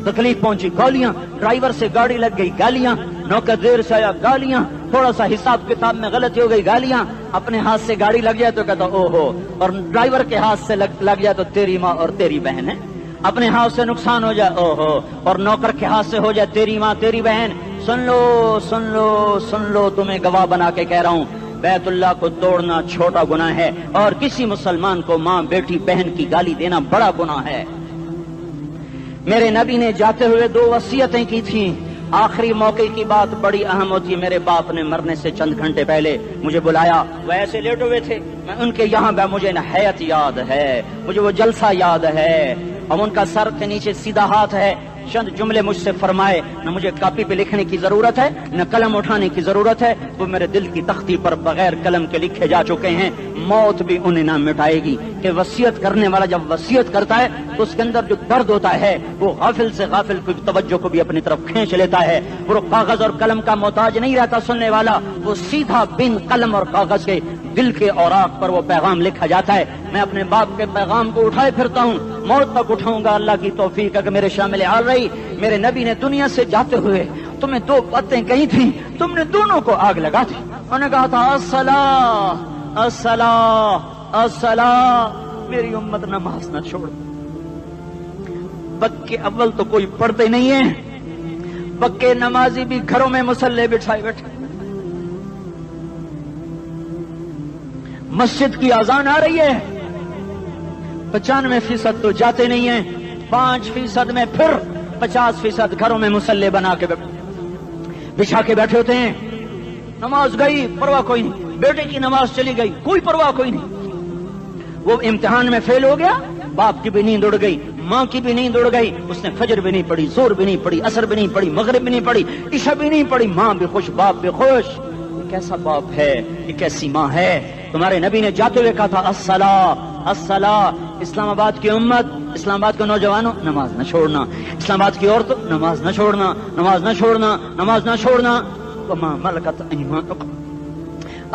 تکلیف پہنچی گالیاں، ڈرائیور سے گاڑی لگ گئی گالیاں، نوکر دیر سے آیا گالیاں، تھوڑا سا حساب کتاب میں غلطی ہو گئی گالیاں، اپنے ہاتھ سے گاڑی لگ جائے تو کہتا او ہو، اور ڈرائیور کے ہاتھ سے لگ جائے تو تیری ماں اور تیری بہن ہے، اپنے ہاتھ سے نقصان ہو جائے او ہو، اور نوکر کے ہاتھ سے ہو جائے تیری ماں تیری بہن۔ سن لو سن لو سن لو، تمہیں گواہ بنا کے کہہ رہا ہوں، بیت اللہ کو توڑنا چھوٹا گناہ ہے، اور کسی مسلمان کو ماں بیٹی بہن کی گالی دینا بڑا گناہ ہے۔ میرے نبی نے جاتے ہوئے 2 وصیتیں کی تھیں، آخری موقع کی بات بڑی اہم ہوتی ہے۔ میرے باپ نے مرنے سے چند گھنٹے پہلے مجھے بلایا، وہ ایسے لیٹے ہوئے تھے، میں ان کے یہاں مجھے نہایت یاد ہے، مجھے وہ جلسہ یاد ہے، اور ان کا سر کے نیچے سیدھا ہاتھ ہے۔ چند جملے مجھ سے فرمائے، نہ مجھے کاپی پہ لکھنے کی ضرورت ہے نہ قلم اٹھانے کی ضرورت ہے، وہ میرے دل کی تختی پر بغیر قلم کے لکھے جا چکے ہیں۔ موت بھی انہیں نہ مٹائے گی کہ وصیت کرنے والا جب وصیت کرتا ہے تو اس کے اندر جو درد ہوتا ہے وہ غافل سے غافل کی توجہ کو بھی اپنی طرف کھینچ لیتا ہے. وہ کاغذ اور قلم کا محتاج نہیں رہتا سننے والا, وہ سیدھا بن قلم اور کاغذ کے دل کے اوراق پر وہ پیغام لکھا جاتا ہے. میں اپنے باپ کے پیغام کو اٹھائے پھرتا ہوں, موت تک اٹھاؤں گا. اللہ کی توفیق ہے کہ میرے شامل حال رہی. میرے نبی نے دنیا سے جاتے ہوئے تمہیں دو باتیں کہی تھیں, تم نے دونوں کو آگ لگا دی. انہوں نے کہا تھا الصلاۃ الصلاۃ الصلاۃ, میری امت نماز نہ چھوڑ. پکے اول تو کوئی پڑھتے نہیں ہے, پکے نمازی بھی گھروں میں مصلے بٹھائے بیٹھے. مسجد کی اذان آ رہی ہے, 95% تو جاتے نہیں ہیں, 5% میں پھر 50% گھروں میں مصلے بنا کے بچھا کے بیٹھے ہوتے ہیں. نماز گئی پرواہ کوئی نہیں, بیٹے کی نماز چلی گئی کوئی پرواہ کوئی نہیں. وہ امتحان میں فیل ہو گیا, باپ کی بھی نیند اڑ گئی, ماں کی بھی نیند اڑ گئی, اس نے فجر بھی نہیں پڑھی, زور بھی نہیں پڑھی, عصر بھی نہیں پڑھی, مغرب بھی نہیں پڑھی, عشاء بھی نہیں پڑھی. ماں بھی خوش باپ بھی خوش. یہ کیسا باپ ہے, یہ کیسی ماں ہے. تمہارے نبی نے جاتے ہوئے کہا تھا الصلاۃ الصلاۃ. اسلام آباد کی امت, اسلام آباد کے نوجوانوں نماز نہ چھوڑنا, اسلام آباد کی عورتوں نماز نہ چھوڑنا, نماز نہ چھوڑنا, نماز نہ چھوڑنا. وما ملکت ایمانکم,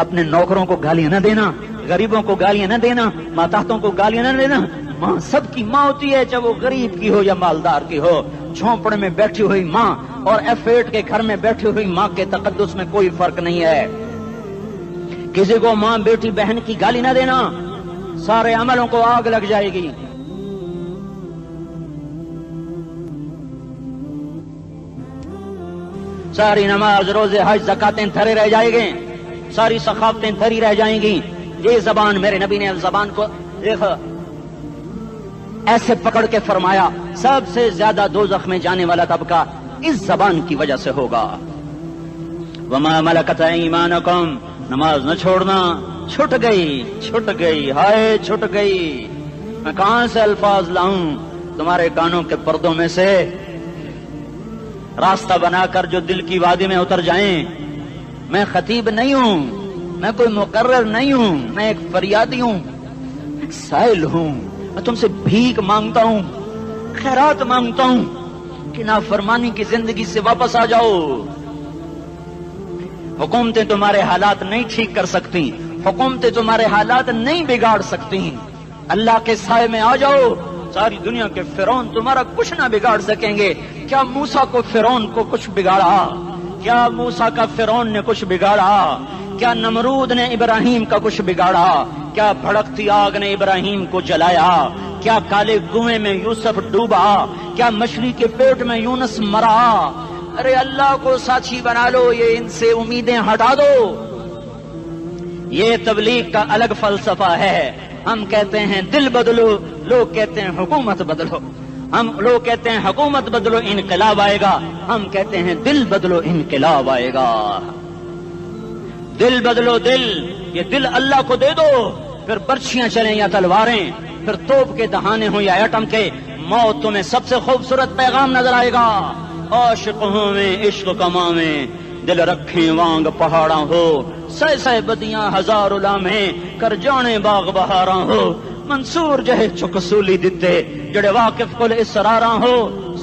اپنے نوکروں کو گالیاں نہ دینا, غریبوں کو گالیاں نہ دینا, ماتحتوں کو گالیاں نہ دینا. ماں سب کی ماں ہوتی ہے, چاہے وہ غریب کی ہو یا مالدار کی ہو. جھونپڑے میں بیٹھی ہوئی ماں اور F8 کے گھر میں بیٹھی ہوئی ماں کے تقدس میں کوئی فرق نہیں ہے. کسی کو ماں بیٹی بہن کی گالی نہ دینا, سارے عملوں کو آگ لگ جائے گی. ساری نماز روزے حج زکاتیں دھرے رہ جائیں گے, ساری ثقافتیں دھری رہ جائیں گی. یہ زبان, میرے نبی نے زبان کو دیکھا ایسے پکڑ کے فرمایا سب سے زیادہ دوزخ میں جانے والا طبقہ اس زبان کی وجہ سے ہوگا. وما ملکت ایمانکم, نماز نہ چھوڑنا. چھٹ گئی ہائے چھٹ گئی. میں کہاں سے الفاظ لاؤں تمہارے کانوں کے پردوں میں سے, راستہ بنا کر جو دل کی وادی میں اتر جائیں. میں خطیب نہیں ہوں, میں کوئی مقرر نہیں ہوں, میں ایک فریادی ہوں, ایک سائل ہوں. میں تم سے بھیک مانگتا ہوں, خیرات مانگتا ہوں کہ نافرمانی کی زندگی سے واپس آ جاؤ. حکومتیں تمہارے حالات نہیں ٹھیک کر سکتی, حکومتیں تمہارے حالات نہیں بگاڑ سکتی. اللہ کے سائے میں آ جاؤ. ساری دنیا کے فرعون تمہارا کچھ نہ بگاڑ سکیں گے. کیا موسیٰ کو فرعون کو کچھ بگاڑا؟ کیا موسیٰ کا فرعون نے کچھ بگاڑا؟ کیا نمرود نے ابراہیم کا کچھ بگاڑا؟ کیا بھڑکتی آگ نے ابراہیم کو جلایا؟ کیا کالے کنویں میں یوسف ڈوبا؟ کیا مچھلی کے پیٹ میں یونس مرا؟ ارے اللہ کو ساتھی بنا لو, یہ ان سے امیدیں ہٹا دو. یہ تبلیغ کا الگ فلسفہ ہے. ہم کہتے ہیں دل بدلو, لوگ کہتے ہیں حکومت بدلو. لوگ کہتے ہیں حکومت بدلو انقلاب آئے گا, ہم کہتے ہیں دل بدلو انقلاب آئے گا. دل بدلو دل, یہ دل اللہ کو دے دو. پھر برچیاں چلیں یا تلواریں, پھر توپ کے دہانے ہوں یا ایٹم کے, موت تمہیں سب سے خوبصورت پیغام نظر آئے گا. عاشق ہوں میں عشق کما میں, دل رکھیں وانگ پہاڑاں ہو, سہ بدیاں ہزار لامیں کر جانے باغ بہاراں ہو. منصور جہے چکسولی دتے جڑے واقف کل اسراراں ہو,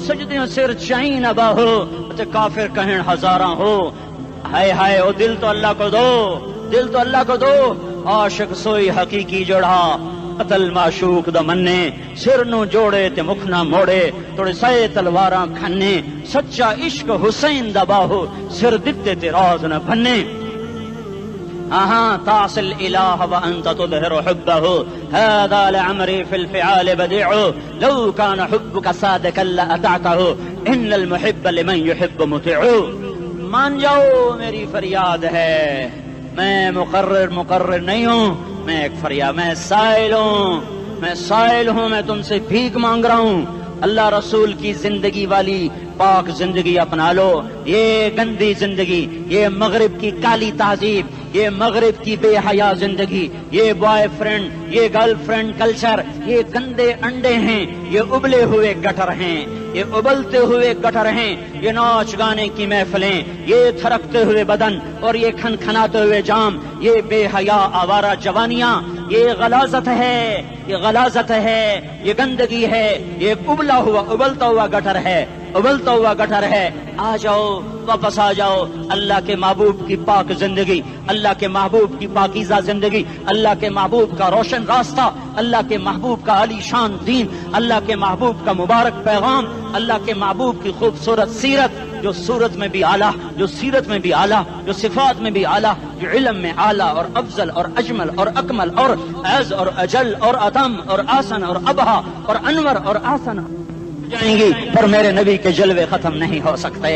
سجدیاں سر چائیں نبا ہو تے کافر کہیں ہزاراں ہو. ہائے ہائے او دل تو اللہ کو دو, دل تو اللہ کو دو. عاشق سوئی حقیقی جڑا, قتل معشوق دا مننے, سر نو جوڑے تے مکھ نہ موڑے, توڑے سائے تلواراں کھنے. سچا عشق حسین دا باہو, سر دتے تے راز نہ بھنے. تعصي الإله وأنت تظهر حبه, هذا لعمري في الفعال بديع, لو كان حبك صادقا لأطعته, إن المحب لمن يحب مطيع. مان جاؤ میری فریاد ہے, میں مقرر نہیں ہوں, میں ایک فریاد, میں سائل ہوں, میں تم سے بھیک مانگ رہا ہوں. اللہ رسول کی زندگی والی پاک زندگی اپنا لو. یہ گندی زندگی, یہ مغرب کی کالی تہذیب, یہ مغرب کی بے حیا زندگی، یہ بوائے فرینڈ، یہ گرل فرینڈ کلچر، یہ گندے انڈے ہیں، یہ ابلے ہوئے گٹر ہیں، یہ ابلتے ہوئے گٹر ہیں، یہ ناچ گانے کی محفلیں، یہ تھرکتے ہوئے بدن اور یہ کھنکھناتے ہوئے جام، یہ بے حیا آوارہ جوانیاں، یہ غلاظت ہے، یہ غلاظت ہے، یہ گندگی ہے، یہ ابلتا ہوا گٹر ہے، ابلتا ہوا گٹر ہے۔ آ جاؤ، واپس آ جاؤ اللہ کے محبوب کی پاک زندگی، اللہ کے محبوب کی پاکیزہ زندگی، اللہ کے محبوب کا روشن راستہ، اللہ کے محبوب کا عالی شان دین، اللہ کے محبوب کا مبارک پیغام، اللہ کے محبوب کی خوبصورت سیرت، جو صورت میں بھی اعلیٰ، جو سیرت میں بھی اعلیٰ، جو صفات میں بھی اعلیٰ، جو علم میں اعلیٰ اور افضل اور اجمل اور اکمل اور اعز اور اجل اور اتم اور آسن اور ابہا اور انور اور آسن جائیں گی، پر میرے نبی کے جلوے ختم نہیں ہو سکتے۔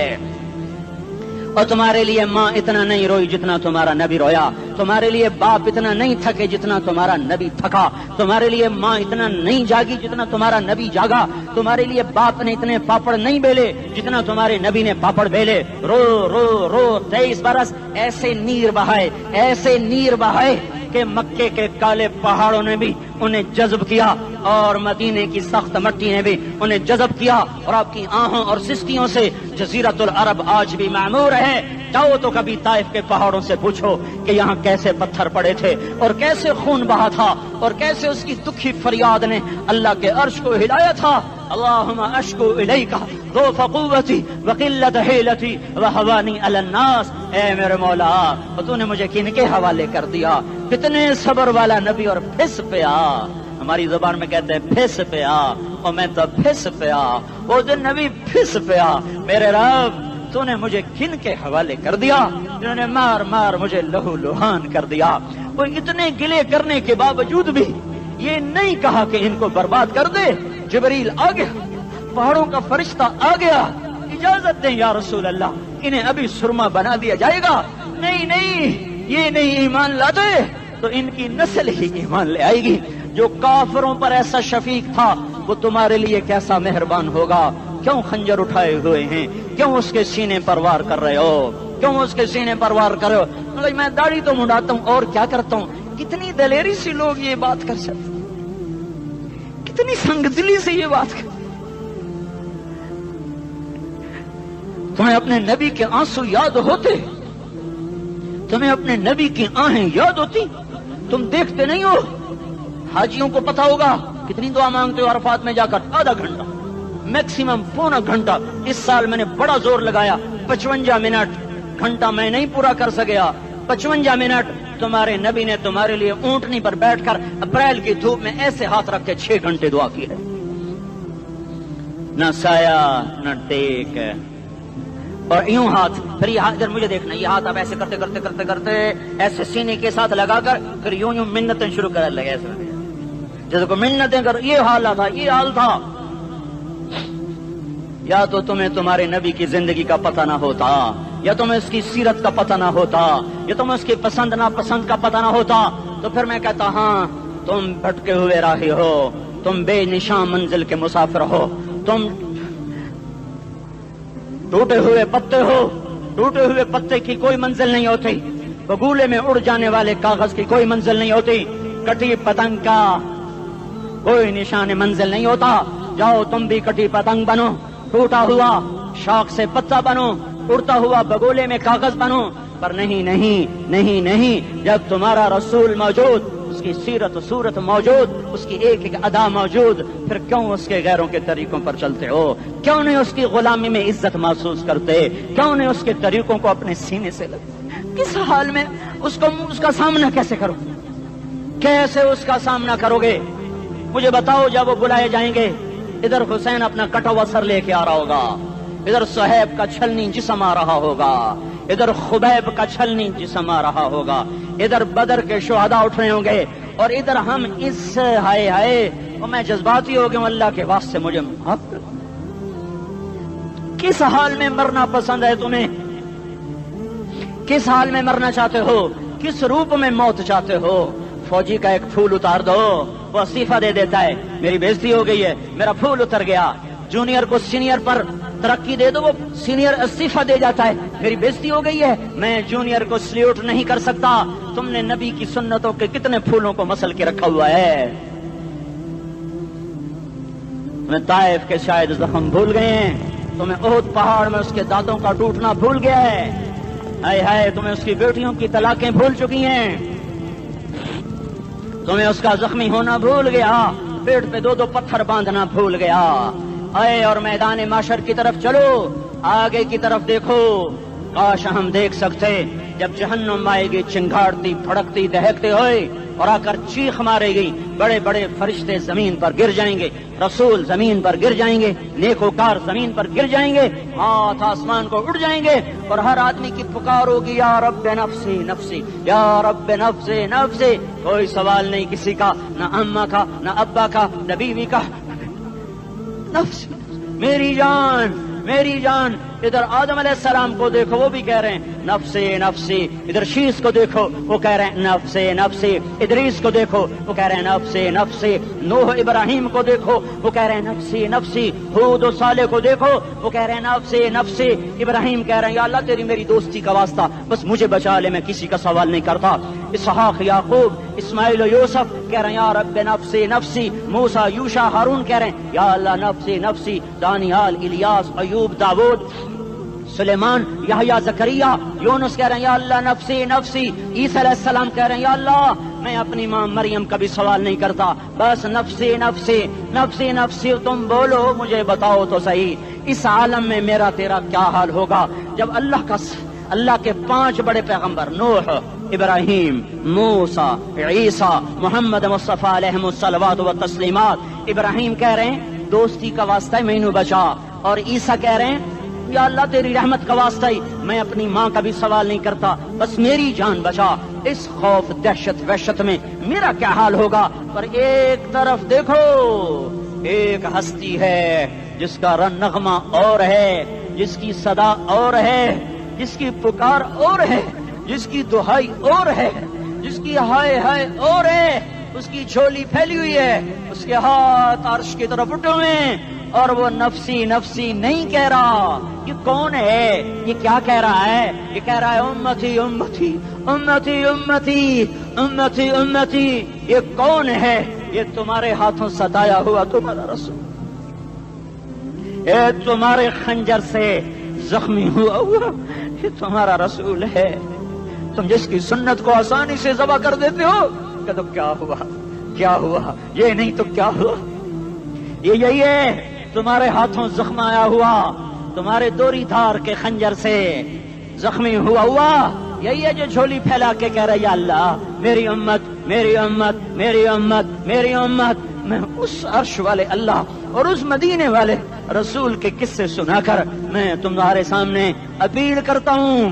اور تمہارے لیے ماں اتنا نہیں روئی جتنا تمہارا نبی رویا، تمہارے لیے باپ اتنا نہیں تھکے جتنا تمہارا نبی تھکا، تمہارے لیے ماں اتنا نہیں جاگی جتنا تمہارا نبی جاگا، تمہارے لیے باپ نے اتنے پاپڑ نہیں بیلے جتنا تمہارے نبی نے پاپڑ بیلے۔ رو رو رو 23 برس ایسے نیر بہائے، ایسے نیر بہائے کہ مکے کے کالے پہاڑوں نے بھی انہیں جذب کیا اور مدینے کی سخت مٹی نے بھی انہیں جذب کیا، اور آپ کی آہوں اور سسکیوں سے جزیرت العرب آج بھی معمور ہے۔ جاؤ تو کبھی طائف کے پہاڑوں سے پوچھو کہ یہاں کیسے پتھر پڑے تھے اور کیسے خون بہا تھا اور کیسے اس کی دکھی فریاد نے اللہ کے عرش کو ہلایا تھا۔ اللہم اشکو الیک ضعف قوتی وقلت حیلتی وہوانی علی الناس۔ اے میرے مولا، تو نے مجھے کن کے حوالے کر دیا؟ کتنے صبر والا نبی اور پھس پیا، ہماری زبان میں کہتے ہیں پھس پیا، اور میں تو پھس پیا، وہ جو نبی پھس پیا۔ میرے رب، تو نے مجھے کن کے حوالے کر دیا جنہوں نے مار مار مجھے لہو لہان کر دیا؟ وہ اتنے گلے کرنے کے باوجود بھی یہ نہیں کہا کہ ان کو برباد کر دے۔ جبریل آ گیا، پہاڑوں کا فرشتہ آ گیا، اجازت دیں یا رسول اللہ، انہیں ابھی سرما بنا دیا جائے گا۔ نہیں نہیں، یہ نہیں ایمان لاتے تو ان کی نسل ہی ایمان لے آئے گی۔ جو کافروں پر ایسا شفیق تھا وہ تمہارے لیے کیسا مہربان ہوگا۔ کیوں خنجر اٹھائے ہوئے ہیں؟ کیوں اس کے سینے پر وار کر رہے ہو؟ کیوں اس کے سینے پر وار کر رہے ہو؟ میں داڑھی تو منڈاتا ہوں اور کیا کرتا ہوں۔ کتنی دلیری سے لوگ یہ بات کر سکتے، کتنی سنگ دلی سے یہ بات کر۔ تمہیں اپنے نبی کے آنسو یاد ہوتے؟ تمہیں اپنے نبی کی آہیں یاد ہوتی؟ تم دیکھتے نہیں ہو؟ حاجیوں کو پتا ہوگا کتنی دعا مانگتے ہو عرفات میں جا کر؟ آدھا گھنٹہ، میکسیمم پونا گھنٹہ۔ اس سال میں نے بڑا زور لگایا، 55 منٹ، گھنٹہ میں نہیں پورا کر سکیا، 55 منٹ تمہارے نبی نے تمہارے لیے اونٹنی پر بیٹھ کر اپریل کی دھوپ میں ایسے ہاتھ رکھ کے 6 گھنٹے دعا کی ہے۔ نہ سایہ نہ ٹیک، اور یوں ہاتھ، پھر یہ ہاتھ ادھر مجھے دیکھنا، یہ ہاتھ آپ ایسے کرتے کرتے کرتے کرتے ایسے سینے کے ساتھ لگا کر پھر یوں یوں منتیں شروع کرنے لگے، ایسے جیسے کو منتیں کر۔ یہ حال تھا، یہ حال تھا۔ یا تو تمہیں تمہارے نبی کی زندگی کا پتہ نہ ہوتا، یا تمہیں اس کی سیرت کا پتہ نہ ہوتا، یا تمہیں اس کی پسند ناپسند کا پتہ نہ ہوتا، تو پھر میں کہتا ہاں تم بھٹکے ہوئے راہی ہو، تم بے نشان منزل کے مسافر ہو، تم ٹوٹے ہوئے پتے ہو۔ ٹوٹے ہوئے پتے کی کوئی منزل نہیں ہوتی، بگولے میں اڑ جانے والے کاغذ کی کوئی منزل نہیں ہوتی، کٹی پتنگ کا کوئی نشان منزل نہیں ہوتا۔ جاؤ تم بھی کٹی پتنگ بنو، ٹوٹا ہوا شاخ سے پتا بنو، اڑتا ہوا بگولے میں کاغذ بنو، پر نہیں نہیں نہیں نہیں، جب تمہارا رسول موجود، اس کی سیرت و صورت موجود، اس کی ایک ایک ادا موجود، پھر کیوں اس کے غیروں کے طریقوں پر چلتے ہو؟ کیوں نہیں اس کی غلامی میں عزت محسوس کرتے؟ کیوں نہیں اس کے طریقوں کو اپنے سینے سے لگتے؟ کس حال میں اس کا سامنا کیسے کرو؟ کیسے اس کا سامنا کرو گے؟ مجھے بتاؤ، جب وہ بلائے جائیں گے، ادھر حسین اپنا کٹا ہوا سر لے کے آ رہا ہوگا، ادھر صہیب کا چھلنی جسم آ رہا ہوگا، ادھر خبیب کا چھلنی جسم آ رہا ہوگا، ادھر بدر کے شہداء اٹھ رہے ہوں گے، اور ادھر ہم اس ہائے ہائے، اور میں جذباتی ہو گیا، اللہ کے واسطے مجھے معاف کر۔ کس حال میں مرنا پسند ہے تمہیں؟ کس حال میں مرنا چاہتے ہو؟ کس روپ میں موت چاہتے ہو؟ فوجی کا ایک پھول اتار دو، وہ استعفیٰ دے دیتا ہے، میری بےزتی ہو گئی ہے، میرا پھول اتر گیا۔ جونیئر کو سینئر پر ترقی دے دو وہ سینئر استعفیٰ دے جاتا ہے، میری بےزتی ہو گئی ہے، میں جونیئر کو سلیوٹ نہیں کر سکتا۔ تم نے نبی کی سنتوں کے کتنے پھولوں کو مسل کے رکھا ہوا ہے؟ تمہیں طائف کے شاید زخم بھول گئے ہیں، تمہیں احد پہاڑ میں اس کے دانتوں کا ٹوٹنا بھول گیا ہے، ہائے ہائے تمہیں اس کی بیٹیوں کی طلاقیں بھول چکی ہیں، تمہیں اس کا زخمی ہونا بھول گیا، پیٹ پہ دو دو پتھر باندھنا بھول گیا۔ آئے اور میدان معاشر کی طرف چلو، آگے کی طرف دیکھو۔ کاش ہم دیکھ سکتے جب جہنم آئے گی چنگاڑتی پھڑکتی دہکتے ہوئے اور آ کر چیخ مارے گی، بڑے بڑے فرشتے زمین پر گر جائیں گے، رسول زمین پر گر جائیں گے، نیکوکار زمین پر گر جائیں گے، ہاتھ آسمان کو اڑ جائیں گے، اور ہر آدمی کی پکار ہوگی یا رب نفسی نفسی، یا رب نفسی نفسی۔ کوئی سوال نہیں کسی کا، نہ اماں کا، نہ ابا کا، نہ بیوی کا، نفس میری جان میری جان۔ ادھر آدم علیہ السلام کو دیکھو، وہ بھی کہہ رہے ہیں نفسی نفسی، ادھر شیس کو دیکھو وہ کہہ رہے ہیں نفسی نفسی، ادریس کو دیکھو وہ کہہ رہے ہیں نفسی نفسی، نوح ابراہیم کو دیکھو وہ کہہ رہے ہیں نفسی نفسی، ہود و صالح کو دیکھو وہ کہہ رہے ہیں نفسی نفسی۔ ابراہیم کہہ رہے ہیں یا اللہ تیری میری دوستی کا واسطہ، بس مجھے بچا لے، میں کسی کا سوال نہیں کرتا۔ اسحاق یعقوب اسماعیل و یوسف کہہ رہے ہیں یا رب نفسی نفسی۔ موسیٰ یوشع ہارون کہہ رہے ہیں یا اللہ نفسی نفسی۔ دانیال الیاس ایوب داود سلیمان یحییٰ زکریا یونس کہہ رہے ہیں یا اللہ نفسی نفسی۔ عیسیٰ علیہ السلام کہہ رہے ہیں یا اللہ میں اپنی ماں مریم کا بھی سوال نہیں کرتا، بس نفسی نفسی نفسی نفسی۔ تم بولو مجھے بتاؤ تو صحیح، اس عالم میں میرا تیرا کیا حال ہوگا جب اللہ کے 5 بڑے پیغمبر نوح، ابراہیم، موسیٰ، عیسیٰ، محمد مصطفیٰ علیہ الصلوات و تسلیمات۔ ابراہیم کہہ رہے ہیں دوستی کا واسطہ ہے مینوں بچا، اور عیسیٰ کہہ رہے ہیں یا اللہ تیری رحمت کا واسطہ ہی میں اپنی ماں کا بھی سوال نہیں کرتا، بس میری جان بچا۔ اس خوف دہشت وحشت میں میرا کیا حال ہوگا؟ پر ایک طرف دیکھو، ایک ہستی ہے جس کا نغمہ اور ہے، جس کی صدا اور ہے، جس کی پکار اور ہے، جس کی دہائی اور ہے، جس کی ہائے ہائے اور ہے، اس کی جھولی پھیلی ہوئی ہے، اس کے ہاتھ عرش کی طرف اٹھے ہوئے ہیں، اور وہ نفسی نفسی نہیں کہہ رہا۔ یہ کون ہے؟ یہ کیا کہہ رہا ہے؟ یہ کہہ رہا ہے امتی امتی امتی امتی امتی امتی۔ یہ کون ہے؟ یہ تمہارے ہاتھوں ستایا ہوا تمہارا رسول، یہ تمہارے خنجر سے زخمی ہوا یہ تمہارا رسول ہے۔ تم جس کی سنت کو آسانی سے ذبح کر دیتے ہو کہ تو کیا ہوا کیا ہوا، یہ نہیں تو کیا ہوا؟ یہ یہی ہے تمہارے ہاتھوں زخم آیا ہوا، تمہارے دوری دھار کے خنجر سے زخمی ہوا یہی ہے جو جھولی پھیلا کے کہہ رہا یا اللہ میری امت میری امت میری امت میری امت۔ میں اس عرش والے اللہ اور اس مدینے والے رسول کے قصے سنا کر میں تمہارے سامنے اپیل کرتا ہوں،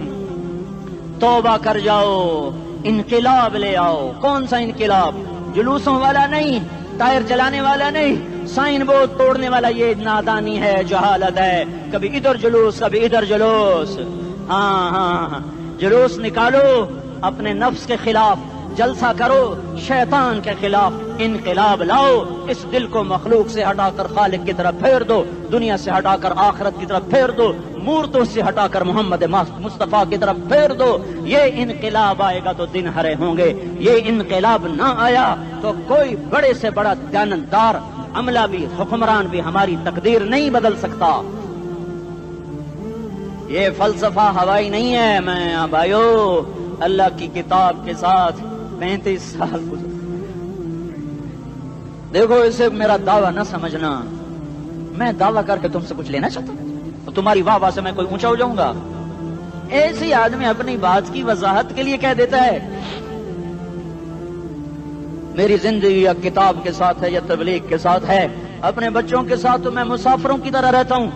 توبہ کر جاؤ، انقلاب لے آؤ۔ کون سا انقلاب؟ جلوسوں والا نہیں، ٹائر چلانے والا نہیں، سائن بورڈ توڑنے والا، یہ نادانی ہے، جہالت ہے۔ کبھی ادھر جلوس کبھی ادھر جلوس، ہاں جلوس نکالو اپنے نفس کے خلاف، جلسہ کرو شیطان کے خلاف، انقلاب لاؤ۔ اس دل کو مخلوق سے ہٹا کر خالق کی طرف پھیر دو، دنیا سے ہٹا کر آخرت کی طرف پھیر دو، مورتوں سے ہٹا کر محمد مصطفیٰ کی طرف پھیر دو۔ یہ انقلاب آئے گا تو دن ہرے ہوں گے، یہ انقلاب نہ آیا تو کوئی بڑے سے بڑا دیانتدار عملہ بھی حکمران بھی ہماری تقدیر نہیں بدل سکتا۔ یہ فلسفہ ہوائی نہیں ہے۔ میں بھائیو اللہ کی کتاب کے ساتھ 35 سال گزر، دیکھو اسے میرا دعویٰ نہ سمجھنا، میں دعویٰ کر کے تم سے کچھ لینا چاہتا ہوں تو تمہاری واہ واہ سے میں کوئی اونچا ہو جاؤں گا؟ ایسی آدمی اپنی بات کی وضاحت کے لیے کہہ دیتا ہے میری زندگی یا کتاب کے ساتھ ہے یا تبلیغ کے ساتھ ہے، اپنے بچوں کے ساتھ تو میں مسافروں کی طرح رہتا ہوں،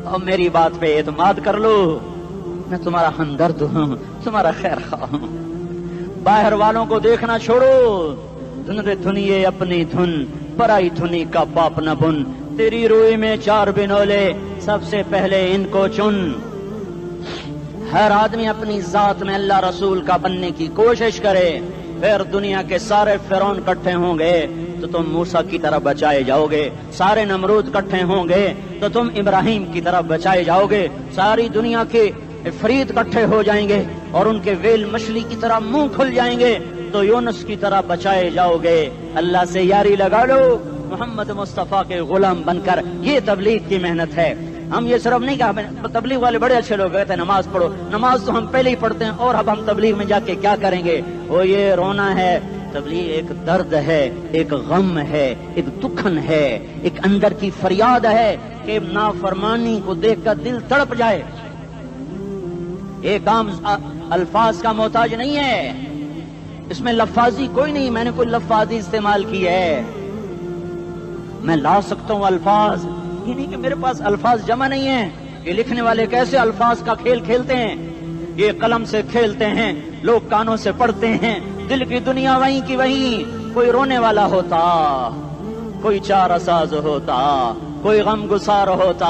اور میری بات پہ اعتماد کر لو، میں تمہارا ہمدرد ہوں، تمہارا خیر خواہ ہوں۔ باہر والوں کو دیکھنا چھوڑو، دھن دھنیے اپنی دھن، پرائی دھنی کا پاپ نہ بن، تیری روئی میں 4 بنولے، سب سے پہلے ان کو چن۔ ہر آدمی اپنی ذات میں اللہ رسول کا بننے کی کوشش کرے، پھر دنیا کے سارے فرعون اکٹھے ہوں گے تو تم موسیٰ کی طرف بچائے جاؤ گے، سارے نمرود اکٹھے ہوں گے تو تم ابراہیم کی طرف بچائے جاؤ گے، ساری دنیا کے عفریت اکٹھے ہو جائیں گے اور ان کے ویل مچھلی کی طرح منہ کھل جائیں گے تو یونس کی طرح بچائے جاؤ گے۔ اللہ سے یاری لگا لو، محمد مصطفیٰ کے غلام بن کر، یہ تبلیغ کی محنت ہے۔ ہم یہ صرف نہیں کہا، تبلیغ والے بڑے اچھے لوگ کہتے ہیں نماز پڑھو، نماز تو ہم پہلے ہی پڑھتے ہیں اور اب ہم تبلیغ میں جا کے کیا کریں گے؟ وہ یہ رونا ہے، تبلیغ ایک درد ہے، ایک غم ہے، ایک دکھن ہے، ایک اندر کی فریاد ہے کہ نافرمانی کو دیکھ کر دل تڑپ جائے۔ ایک عام الفاظ کا محتاج نہیں ہے، اس میں لفاظی کوئی نہیں، میں نے کوئی لفاظی استعمال کی ہے، میں لا سکتا ہوں الفاظ، یہ نہیں کہ میرے پاس الفاظ جمع نہیں ہیں۔ یہ لکھنے والے کیسے الفاظ کا کھیل کھیلتے ہیں، یہ قلم سے کھیلتے ہیں، لوگ کانوں سے پڑھتے ہیں، دل کی دنیا وہیں کی وہیں، کوئی رونے والا ہوتا، کوئی چارہ ساز ہوتا، کوئی غم گسار ہوتا،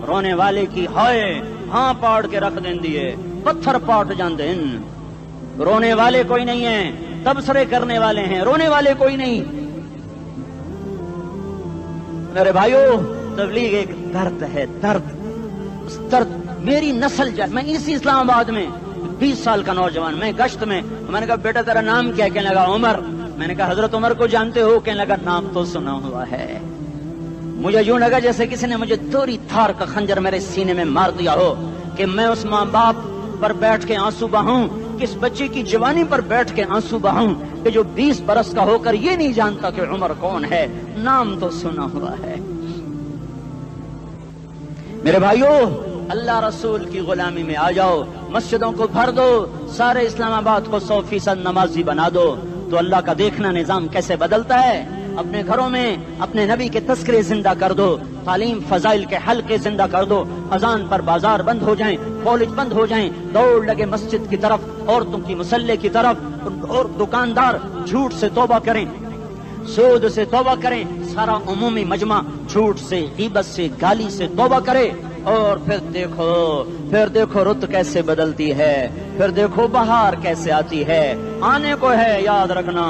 رونے والے کی ہائے ہاں پاڑ کے رکھ دیں دیے، پتھر پاٹ جان دیں۔ رونے والے کوئی نہیں ہیں، تبصرے کرنے والے ہیں، رونے والے کوئی نہیں۔ میرے بھائیو، تبلیغ ایک درد ہے، درد، اس درد میری نسل جائے۔ میں اسی اسلام آباد میں 20 سال کا نوجوان، میں گشت میں نے کہا بیٹا تیرا نام کیا؟ کہنے لگا عمر۔ میں نے کہا حضرت عمر کو جانتے ہو؟ کہنے لگا نام تو سنا ہوا ہے۔ مجھے یوں لگا جیسے کسی نے مجھے دوری تھار کا خنجر میرے سینے میں مار دیا ہو کہ میں اس ماں باپ پر بیٹھ کے آنسو بہاؤں، کس بچے کی جوانی پر بیٹھ کے آنسو بہاؤں کہ جو 20 برس کا ہو کر یہ نہیں جانتا کہ عمر کون ہے، نام تو سنا ہوا ہے۔ میرے بھائیو، اللہ رسول کی غلامی میں آ جاؤ، مسجدوں کو بھر دو، سارے اسلام آباد کو 100% نمازی بنا دو تو اللہ کا دیکھنا نظام کیسے بدلتا ہے۔ اپنے گھروں میں اپنے نبی کے تذکرے زندہ کر دو، تعلیم فضائل کے حلقے زندہ کر دو، اذان پر بازار بند ہو جائیں، کالج بند ہو جائیں، دوڑ لگے مسجد کی طرف، عورتوں کی مصلے کی طرف، اور دکاندار جھوٹ سے توبہ کریں، سود سے توبہ کریں، سارا عمومی مجمع جھوٹ سے، غیبت سے، گالی سے توبہ کرے، اور پھر دیکھو رت کیسے بدلتی ہے، پھر دیکھو بہار کیسے آتی ہے۔ آنے کو ہے، یاد رکھنا،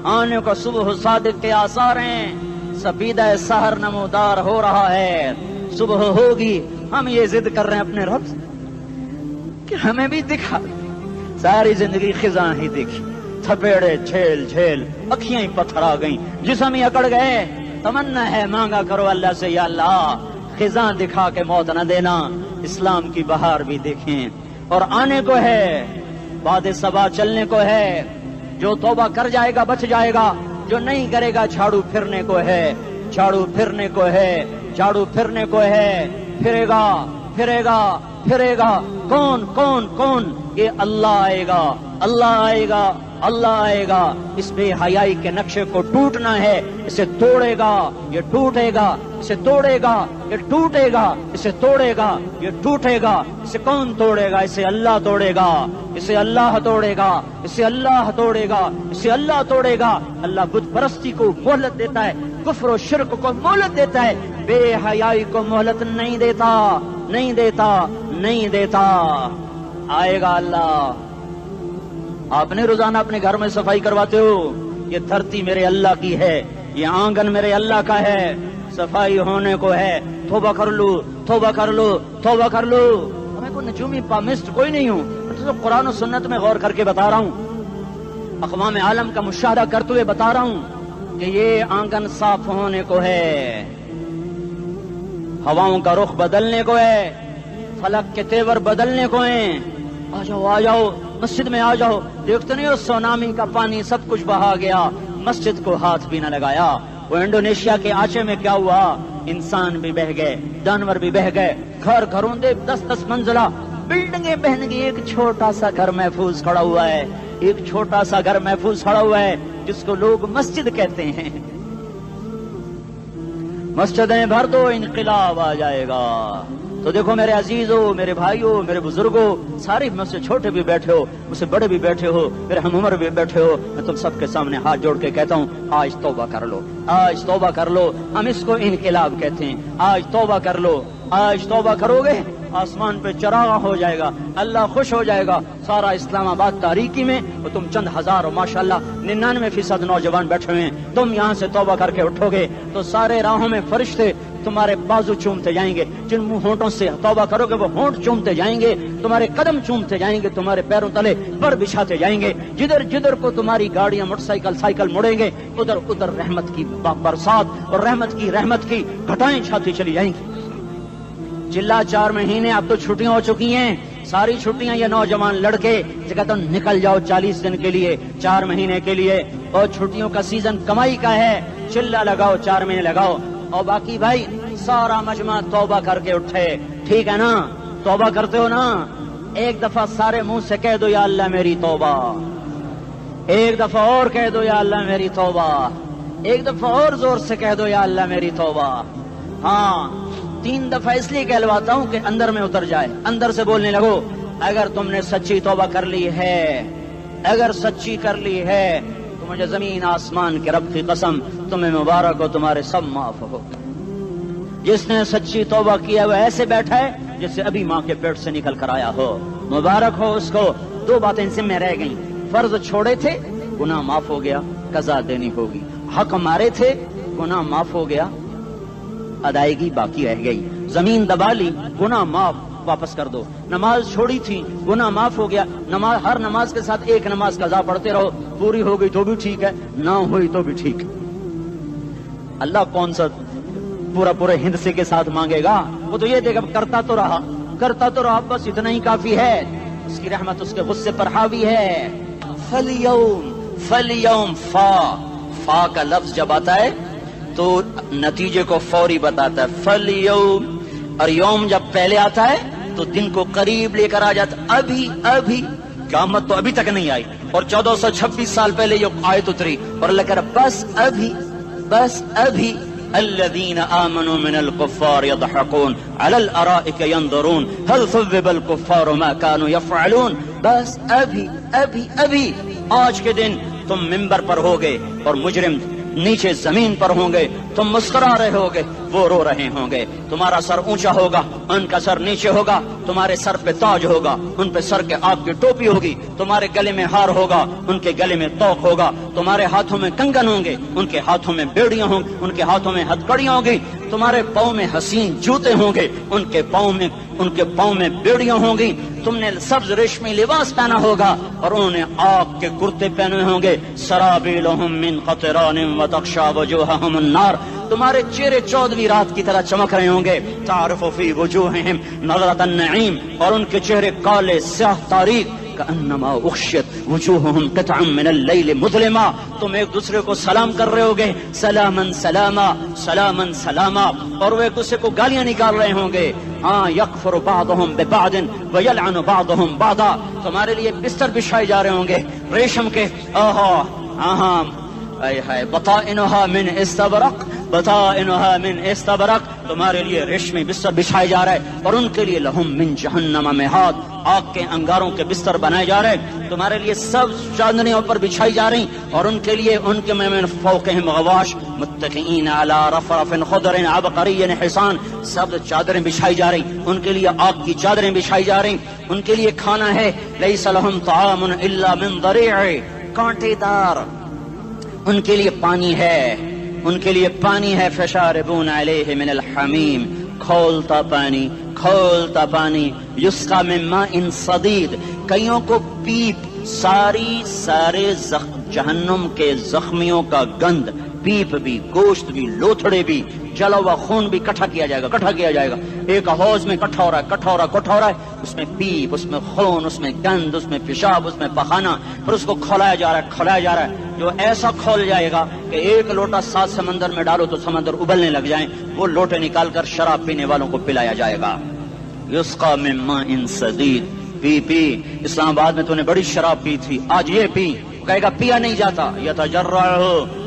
آنے کو صبح صادق کے آثار ہیں، سپیدہ سحر نمودار ہو رہا ہے، صبح ہوگی۔ ہم یہ ضد کر رہے ہیں اپنے رب سے کہ ہمیں بھی دکھا، ساری زندگی خزاں ہی دیکھی، تھپیڑے جھیل جھیل، اکھیاں ہی پتھر آ گئیں، جسم ہی اکڑ گئے۔ تمنا ہے مانگا کرو اللہ سے، یا اللہ خزاں دکھا کے موت نہ دینا، اسلام کی بہار بھی دیکھیں۔ اور آنے کو ہے، باد صبا چلنے کو ہے، جو توبہ کر جائے گا بچ جائے گا، جو نہیں کرے گا جھاڑو پھرنے کو ہے، جھاڑو پھرنے کو ہے، جھاڑو پھرنے کو ہے، پھرے گا پھرے گا پھرے گا۔ کون کون کون؟ یہ اللہ آئے گا، اللہ آئے گا، اللہ آئے گا۔ اس بے حیائی کے نقشے کو ٹوٹنا ہے، اسے توڑے گا، یہ ٹوٹے گا، اسے توڑے گا، یہ ٹوٹے گا، اسے توڑے گا، یہ ٹوٹے گا۔ اسے کون توڑے گا؟ اسے اللہ توڑے گا، اسے اللہ توڑے گا، اسے اللہ توڑے گا، اسے اللہ توڑے گا۔ اللہ بت پرستی کو مہلت دیتا ہے، کفر و شرک کو مہلت دیتا ہے، بے حیائی کو مہلت نہیں دیتا، نہیں دیتا، نہیں دیتا۔ آئے گا اللہ۔ آپ نے روزانہ اپنے گھر میں صفائی کرواتے ہو، یہ دھرتی میرے اللہ کی ہے، یہ آنگن میرے اللہ کا ہے، صفائی ہونے کو ہے، توبہ کر لو، توبہ کر لو، توبہ کر لو۔ میں کوئی نجومی پامسٹ کوئی نہیں ہوں، میں تو قرآن و سنت میں غور کر کے بتا رہا ہوں، اقوام عالم کا مشاہدہ کرتے ہوئے بتا رہا ہوں کہ یہ آنگن صاف ہونے کو ہے، ہواؤں کا رخ بدلنے کو ہے، فلک کے تیور بدلنے کو ہیں۔ آ جاؤ آ جاؤ، مسجد میں آ جاؤ۔ دیکھتے نہیں ہو سونامی کا پانی سب کچھ بہا گیا، مسجد کو ہاتھ بھی نہ لگایا۔ وہ انڈونیشیا کے آچے میں کیا ہوا؟ انسان بھی بہ گئے، جانور بھی بہ گئے، گھر گھروں دے 10-10 منزلہ بلڈنگیں بہن گئی، ایک چھوٹا سا گھر محفوظ کھڑا ہوا ہے، ایک چھوٹا سا گھر محفوظ کھڑا ہوا ہے جس کو لوگ مسجد کہتے ہیں۔ مسجدیں بھر دو، انقلاب آ جائے گا۔ تو دیکھو میرے عزیزو، میرے بھائیو، میرے بزرگوں، سارے مجھ سے چھوٹے بھی بیٹھے ہو، مجھ سے بڑے بھی بیٹھے ہو، میرے ہم عمر بھی بیٹھے ہو، میں تم سب کے سامنے ہاتھ جوڑ کے کہتا ہوں آج توبہ کر لو، آج توبہ کر لو۔ ہم اس کو انقلاب کہتے ہیں، آج توبہ کر لو۔ آج توبہ کرو گے آسمان پہ چراغا ہو جائے گا، اللہ خوش ہو جائے گا، سارا اسلام آباد تاریکی میں، اور تم چند ہزار اور ماشاءاللہ 99% نوجوان بیٹھے ہوئے ہیں، تم یہاں سے توبہ کر کے اٹھو گے تو سارے راہوں میں فرشتے تمہارے بازو چومتے جائیں گے، جن منہ ہونٹوں سے توبہ کرو گے وہ ہونٹ چومتے جائیں گے، تمہارے قدم چومتے جائیں گے، تمہارے پیروں تلے پر بچھاتے جائیں گے، جدھر جدھر کو تمہاری گاڑیاں موٹر سائیکل مڑیں گے ادھر ادھر رحمت کی برسات اور رحمت کی گھٹائیں چھاتی چلی جائیں گی۔ چلا 4 مہینے اب تو چھٹیاں ہو چکی ہیں، ساری چھٹیاں یہ نوجوان لڑکے جگہ تو نکل جاؤ 40 دن کے لیے، 4 مہینے کے لیے، اور چھٹیوں کا سیزن کمائی کا ہے، چلا لگاؤ 4 مہینے لگاؤ، اور باقی بھائی سارا مجمع توبہ کر کے اٹھے، ٹھیک ہے نا؟ توبہ کرتے ہو نا؟ ایک دفعہ سارے منہ سے کہہ دو یا اللہ میری توبہ، ایک دفعہ اور کہہ دو یا اللہ میری توبہ، ایک دفعہ اور زور سے کہہ دو یا اللہ میری توبہ۔ ہاں 3 دفعہ اس لیے کہلواتا ہوں کہ اندر میں اتر جائے، اندر سے بولنے لگو۔ اگر تم نے سچی توبہ کر لی ہے، اگر سچی کر لی ہے تو مجھے زمین آسمان کے رب کی قسم تمہیں مبارک ہو، تمہارے سب معاف ہو۔ جس نے سچی توبہ کیا وہ ایسے بیٹھا ہے جس سے ابھی ماں کے پیٹ سے نکل کر آیا ہو، مبارک ہو اس کو۔ 2 باتیں ذمہ رہ گئیں، فرض چھوڑے تھے گناہ معاف ہو گیا، قضا دینی ہوگی، حق مارے تھے گناہ معاف ہو گیا، ادائیگی باقی رہ گئی، زمین دبا لی گناہ معاف، واپس کر دو، نماز چھوڑی تھی گناہ معاف ہو گیا، نماز ہر نماز کے ساتھ ایک نماز قضا پڑھتے رہو، پوری ہو گئی تو بھی ٹھیک ہے، نہ ہوئی تو بھی ٹھیک۔ اللہ کون سا پورے ہندسے کے ساتھ مانگے گا؟ وہ تو یہ دیکھا کرتا تو رہا، بس اتنا ہی کافی ہے، اس کی رحمت اس کے غصے پر حاوی ہے۔ فَالْيَوْمِ فا کا لفظ جب آتا ہے تو نتیجے کو فوری بتاتا ہے، فَالْيَوْمِ، اور یوم جب پہلے آتا ہے تو دن کو قریب لے کر آ جاتا، ابھی قیامت تو ابھی تک نہیں آئی، اور 1426 سال پہلے یہ آیت اتری، اور اللہ کہہ رہا بس ابھی الذين آمنوا من الكفار يضحكون على الارائك ينظرون هل ثوب الكفار ما كانوا يفعلون، بس ابھی آج کے دن تم منبر پر ہوگے اور مجرم نیچے زمین پر ہوں گے، تم مسکرا رہے ہوگے، وہ رو رہے ہوں گے، تمہارا سر اونچا ہوگا، ان کا سر نیچے ہوگا، تمہارے سر پہ تاج ہوگا، ان پہ سر کے آگ کی ٹوپی ہوگی، تمہارے گلے میں ہار ہوگا، ان کے گلے میں توق ہوگا، تمہارے ہاتھوں میں کنگن ہوں گے، ان کے ہاتھوں میں بیڑیاں ہوں گی، ان کے ہاتھوں میں ہتکڑیاں ہوں گی، تمہارے پاؤں میں حسین جوتے ہوں گے، ان کے پاؤں میں بیڑیاں ہوں گی، تم نے سبز ریشمی لباس پہنا ہوگا اور انہوں نے آگ کے کرتے پہنے ہوں گے، سرابیلہم من قطران وتغشا وجوہہم النار، تمہارے چہرے 14ویں رات کی طرح چمک رہے ہوں گے، تعرف فی وجوہہم نظرۃ النعیم، اور ان کے چہرے کالے سیاہ تاریک، کأنما اغشیت وجوہہم قطعا من اللیل مظلما، تم ایک دوسرے کو سلام کر رہے ہوگے، سلامن سلاما سلامن سلاما، اور وہ ایک دوسرے کو گالیاں نکال رہے ہوں گے، ہاں یکفر بعضہم ببعض ویلعن بعضہم بعضا، تمہارے لیے بستر بچھائے جا رہے ہوں گے ریشم کے، بطائنها من استبرق، تمہارے لیے ریشمی بستر بچھائے جا رہے، اور ان کے لیے لہم من جہنم مہاد، آگ کے انگاروں کے بستر بنائے جا رہے، تمہارے لیے سب چادریوں پر بچھائی جا رہی، اور ان کے لیے ان کے من فوقہم غواش متکئین علی رفرف خضر عبقری حسان، سب چادریں بچھائی جا رہی، ان کے لیے آگ کی چادریں بچھائی جا رہی، ان کے لیے کھانا ہے لیس لہم طعام الا من ضریع، کانٹے دار، ان کے لیے پانی ہے، فشاربون علیہ من الحمیم، کھولتا پانی، یسقا من ماء صدید، کئیوں کو پیپ، سارے جہنم کے زخمیوں کا گند، پیپ بھی، گوشت بھی، لوتھڑے بھی، جلا ہوا خون بھی اکٹھا کیا جائے گا، ایک حوض میں اکٹھا ہو رہا ہے، اس میں پیپ، اس میں خون، اس میں گند، اس میں پیشاب، اس میں پخانہ، پھر اس کو کھولایا جا رہا ہے، جو ایسا کھول جائے گا کہ 1 لوٹا 7 سمندر میں ڈالو تو سمندر ابلنے لگ جائیں، وہ لوٹے نکال کر شراب پینے والوں کو پلایا جائے گا، یسقا من ماء صدید، پی اسلام آباد میں تو نے بڑی شراب پی تھی، آج یہ پی، کہے گا پیا نہیں جاتا، یتجرعہ،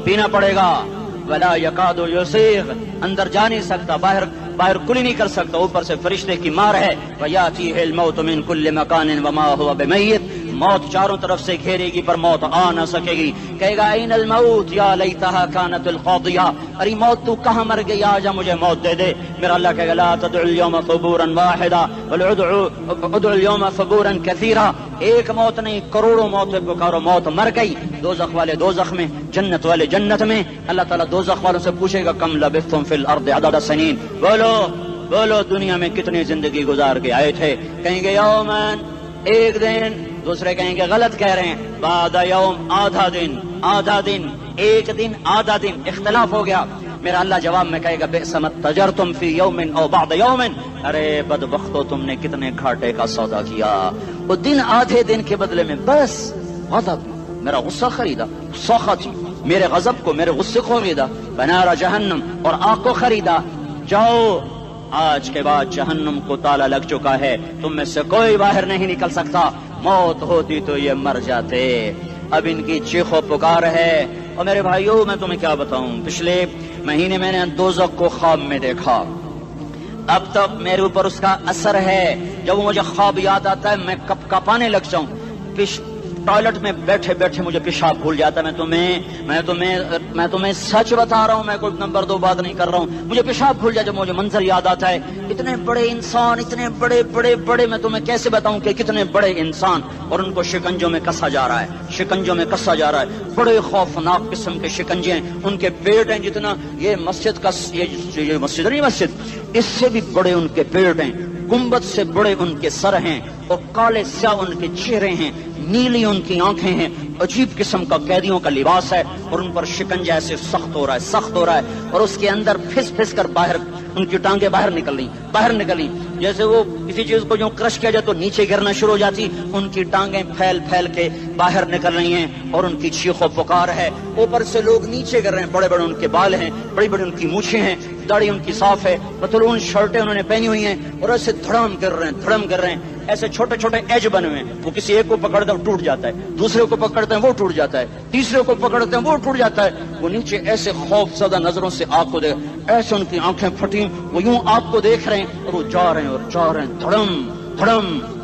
پینا پڑے گا، ولا یکاد یسیغ، اندر جا نہیں سکتا، باہر کلی نہیں کر سکتا، اوپر سے فرشتے کی مار ہے، ویاتیہ الموت من کل مکان وما هو بمیت، موت چاروں طرف سے گھیرے گی پر موت آ نہ سکے گی. کہے گا این الموت یا لیتہا کانت القاضیہ، ارے موت تو کہاں مر گئی، آجا مجھے موت دے دے. میرا اللہ کہے گا لا تدعو اليوم ثبورا واحدا بل ادعو اليوم ثبورا کثیرا. ایک موت نہیں کروڑوں موتیں پکارو. موت مر گئی، دوزخ والے دوزخ میں، جنت والے جنت میں. اللہ تعالیٰ دوزخ والوں سے پوچھے گا کم لبثتم فی الارض عدد سنین، بولو دنیا میں کتنی زندگی گزار کے آئے تھے. کہیں گے یومن، ایک دن. دوسرے کہیں گے غلط کہہ رہے ہیں، بعد یوم، آدھا دن، ایک دن آدھا دن، اختلاف ہو گیا. میرا اللہ جواب میں کہے گا بئس ما تجرتم فی یوم او بعد یوم، ارے بدبختو تم نے کتنے گھاٹے کا سودا کیا. وہ دن آدھے دن کے بدلے میں بس غضب، میرا غصہ خریدا، سخط میرے غضب کو، میرے غصے کو خریدا. بنار جہنم، اور آگ کو خریدا. جاؤ، آج کے بعد جہنم کو تالا لگ چکا ہے، تم میں سے کوئی باہر نہیں نکل سکتا. موت ہوتی تو یہ مر جاتے. اب ان کی چیخ و پکار ہے. اور میرے بھائیوں میں تمہیں کیا بتاؤں، پچھلے مہینے میں نے دوزخ کو خواب میں دیکھا. اب تک میرے اوپر اس کا اثر ہے. جب وہ مجھے خواب یاد آتا ہے میں کپ کپانے لگ جاؤں. ٹوائلٹ میں بیٹھے بیٹھے مجھے پیشاب بھول جاتا ہے. میں تمہیں سچ بتا رہا ہوں، میں کوئی نمبر 2 بات نہیں کر رہا ہوں. مجھے پیشاب بھول جاتا ہے جب مجھے منظر یاد آتا ہے. اتنے بڑے انسان، اتنے بڑے بڑے بڑے، میں تمہیں کیسے بتاؤں کہ کتنے بڑے انسان، اور ان کو شکنجوں میں کسا جا رہا ہے، شکنجوں میں کسا جا رہا ہے. بڑے خوفناک قسم کے شکنجے ہیں. ان کے پیٹ ہیں جتنا یہ مسجد کا، یہ مسجد نہیں، مسجد اس سے بھی بڑے ان کے پیٹ ہیں. گنبد سے بڑے ان کے سر ہیں، اور کالے سیاہ ان کے چہرے ہیں، نیلی ان کی آنکھیں ہیں. عجیب قسم کا قیدیوں کا لباس ہے، اور ان پر شکنجہ ایسے سخت ہو رہا ہے. اور اس کے اندر پھس پھس کر باہر ان کی ٹانگیں باہر نکلی جیسے وہ کسی چیز کو جو کرش کیا جائے تو نیچے گرنا شروع ہو جاتی. ان کی ٹانگیں پھیل پھیل کے باہر نکل رہی ہیں، اور ان کی چیخ و پکار ہے. اوپر سے لوگ نیچے گر رہے ہیں. بڑے بڑے ان کے بال ہیں، بڑی بڑی ان کی مونچھیں ہیں، داڑھی ان کی صاف ہے، پتلون شرٹیں انہوں نے پہنی ہوئی ہیں، اور ایسے دھڑم کر رہے ہیں. ایسے چھوٹے چھوٹے ایج بنے ہوئے ہیں. وہ کسی ایک کو پکڑتے ہیں ٹوٹ جاتا ہے، دوسرے کو پکڑتے ہیں وہ ٹوٹ جاتا ہے، تیسرے کو پکڑتے ہیں وہ ٹوٹ جاتا ہے. وہ نیچے ایسے خوف زدہ نظروں سے آگ کو دیکھ، ایسے ان کی آنکھیں پھٹی، وہ یوں آگ کو دیکھ رہے ہیں، اور وہ جا رہے ہیں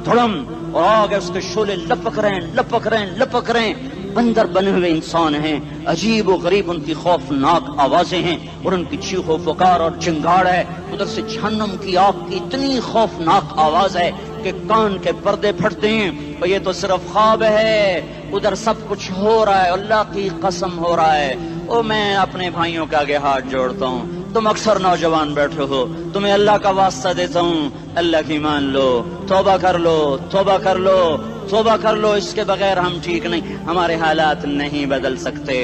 دھڑم، اور آگے اس کے شعلے لپک رہے ہیں. بندر بنے ہوئے انسان ہیں، عجیب و غریب ان کی خوفناک آوازیں ہیں، اور ان کی چیخ و پکار اور چنگاڑ ہے. ادھر سے جہنم کی آگ کی اتنی خوفناک آواز ہے کہ کان کے پردے پھٹتے ہیں. اور یہ تو صرف خواب ہے، ادھر سب کچھ ہو رہا ہے، اللہ کی قسم ہو رہا ہے. اور میں اپنے بھائیوں کے آگے ہاتھ جوڑتا ہوں، تم اکثر نوجوان بیٹھے ہو، تمہیں اللہ کا واسطہ دیتا ہوں، اللہ کی مان لو، توبہ کر لو. اس کے بغیر ہم ٹھیک نہیں، ہمارے حالات نہیں بدل سکتے.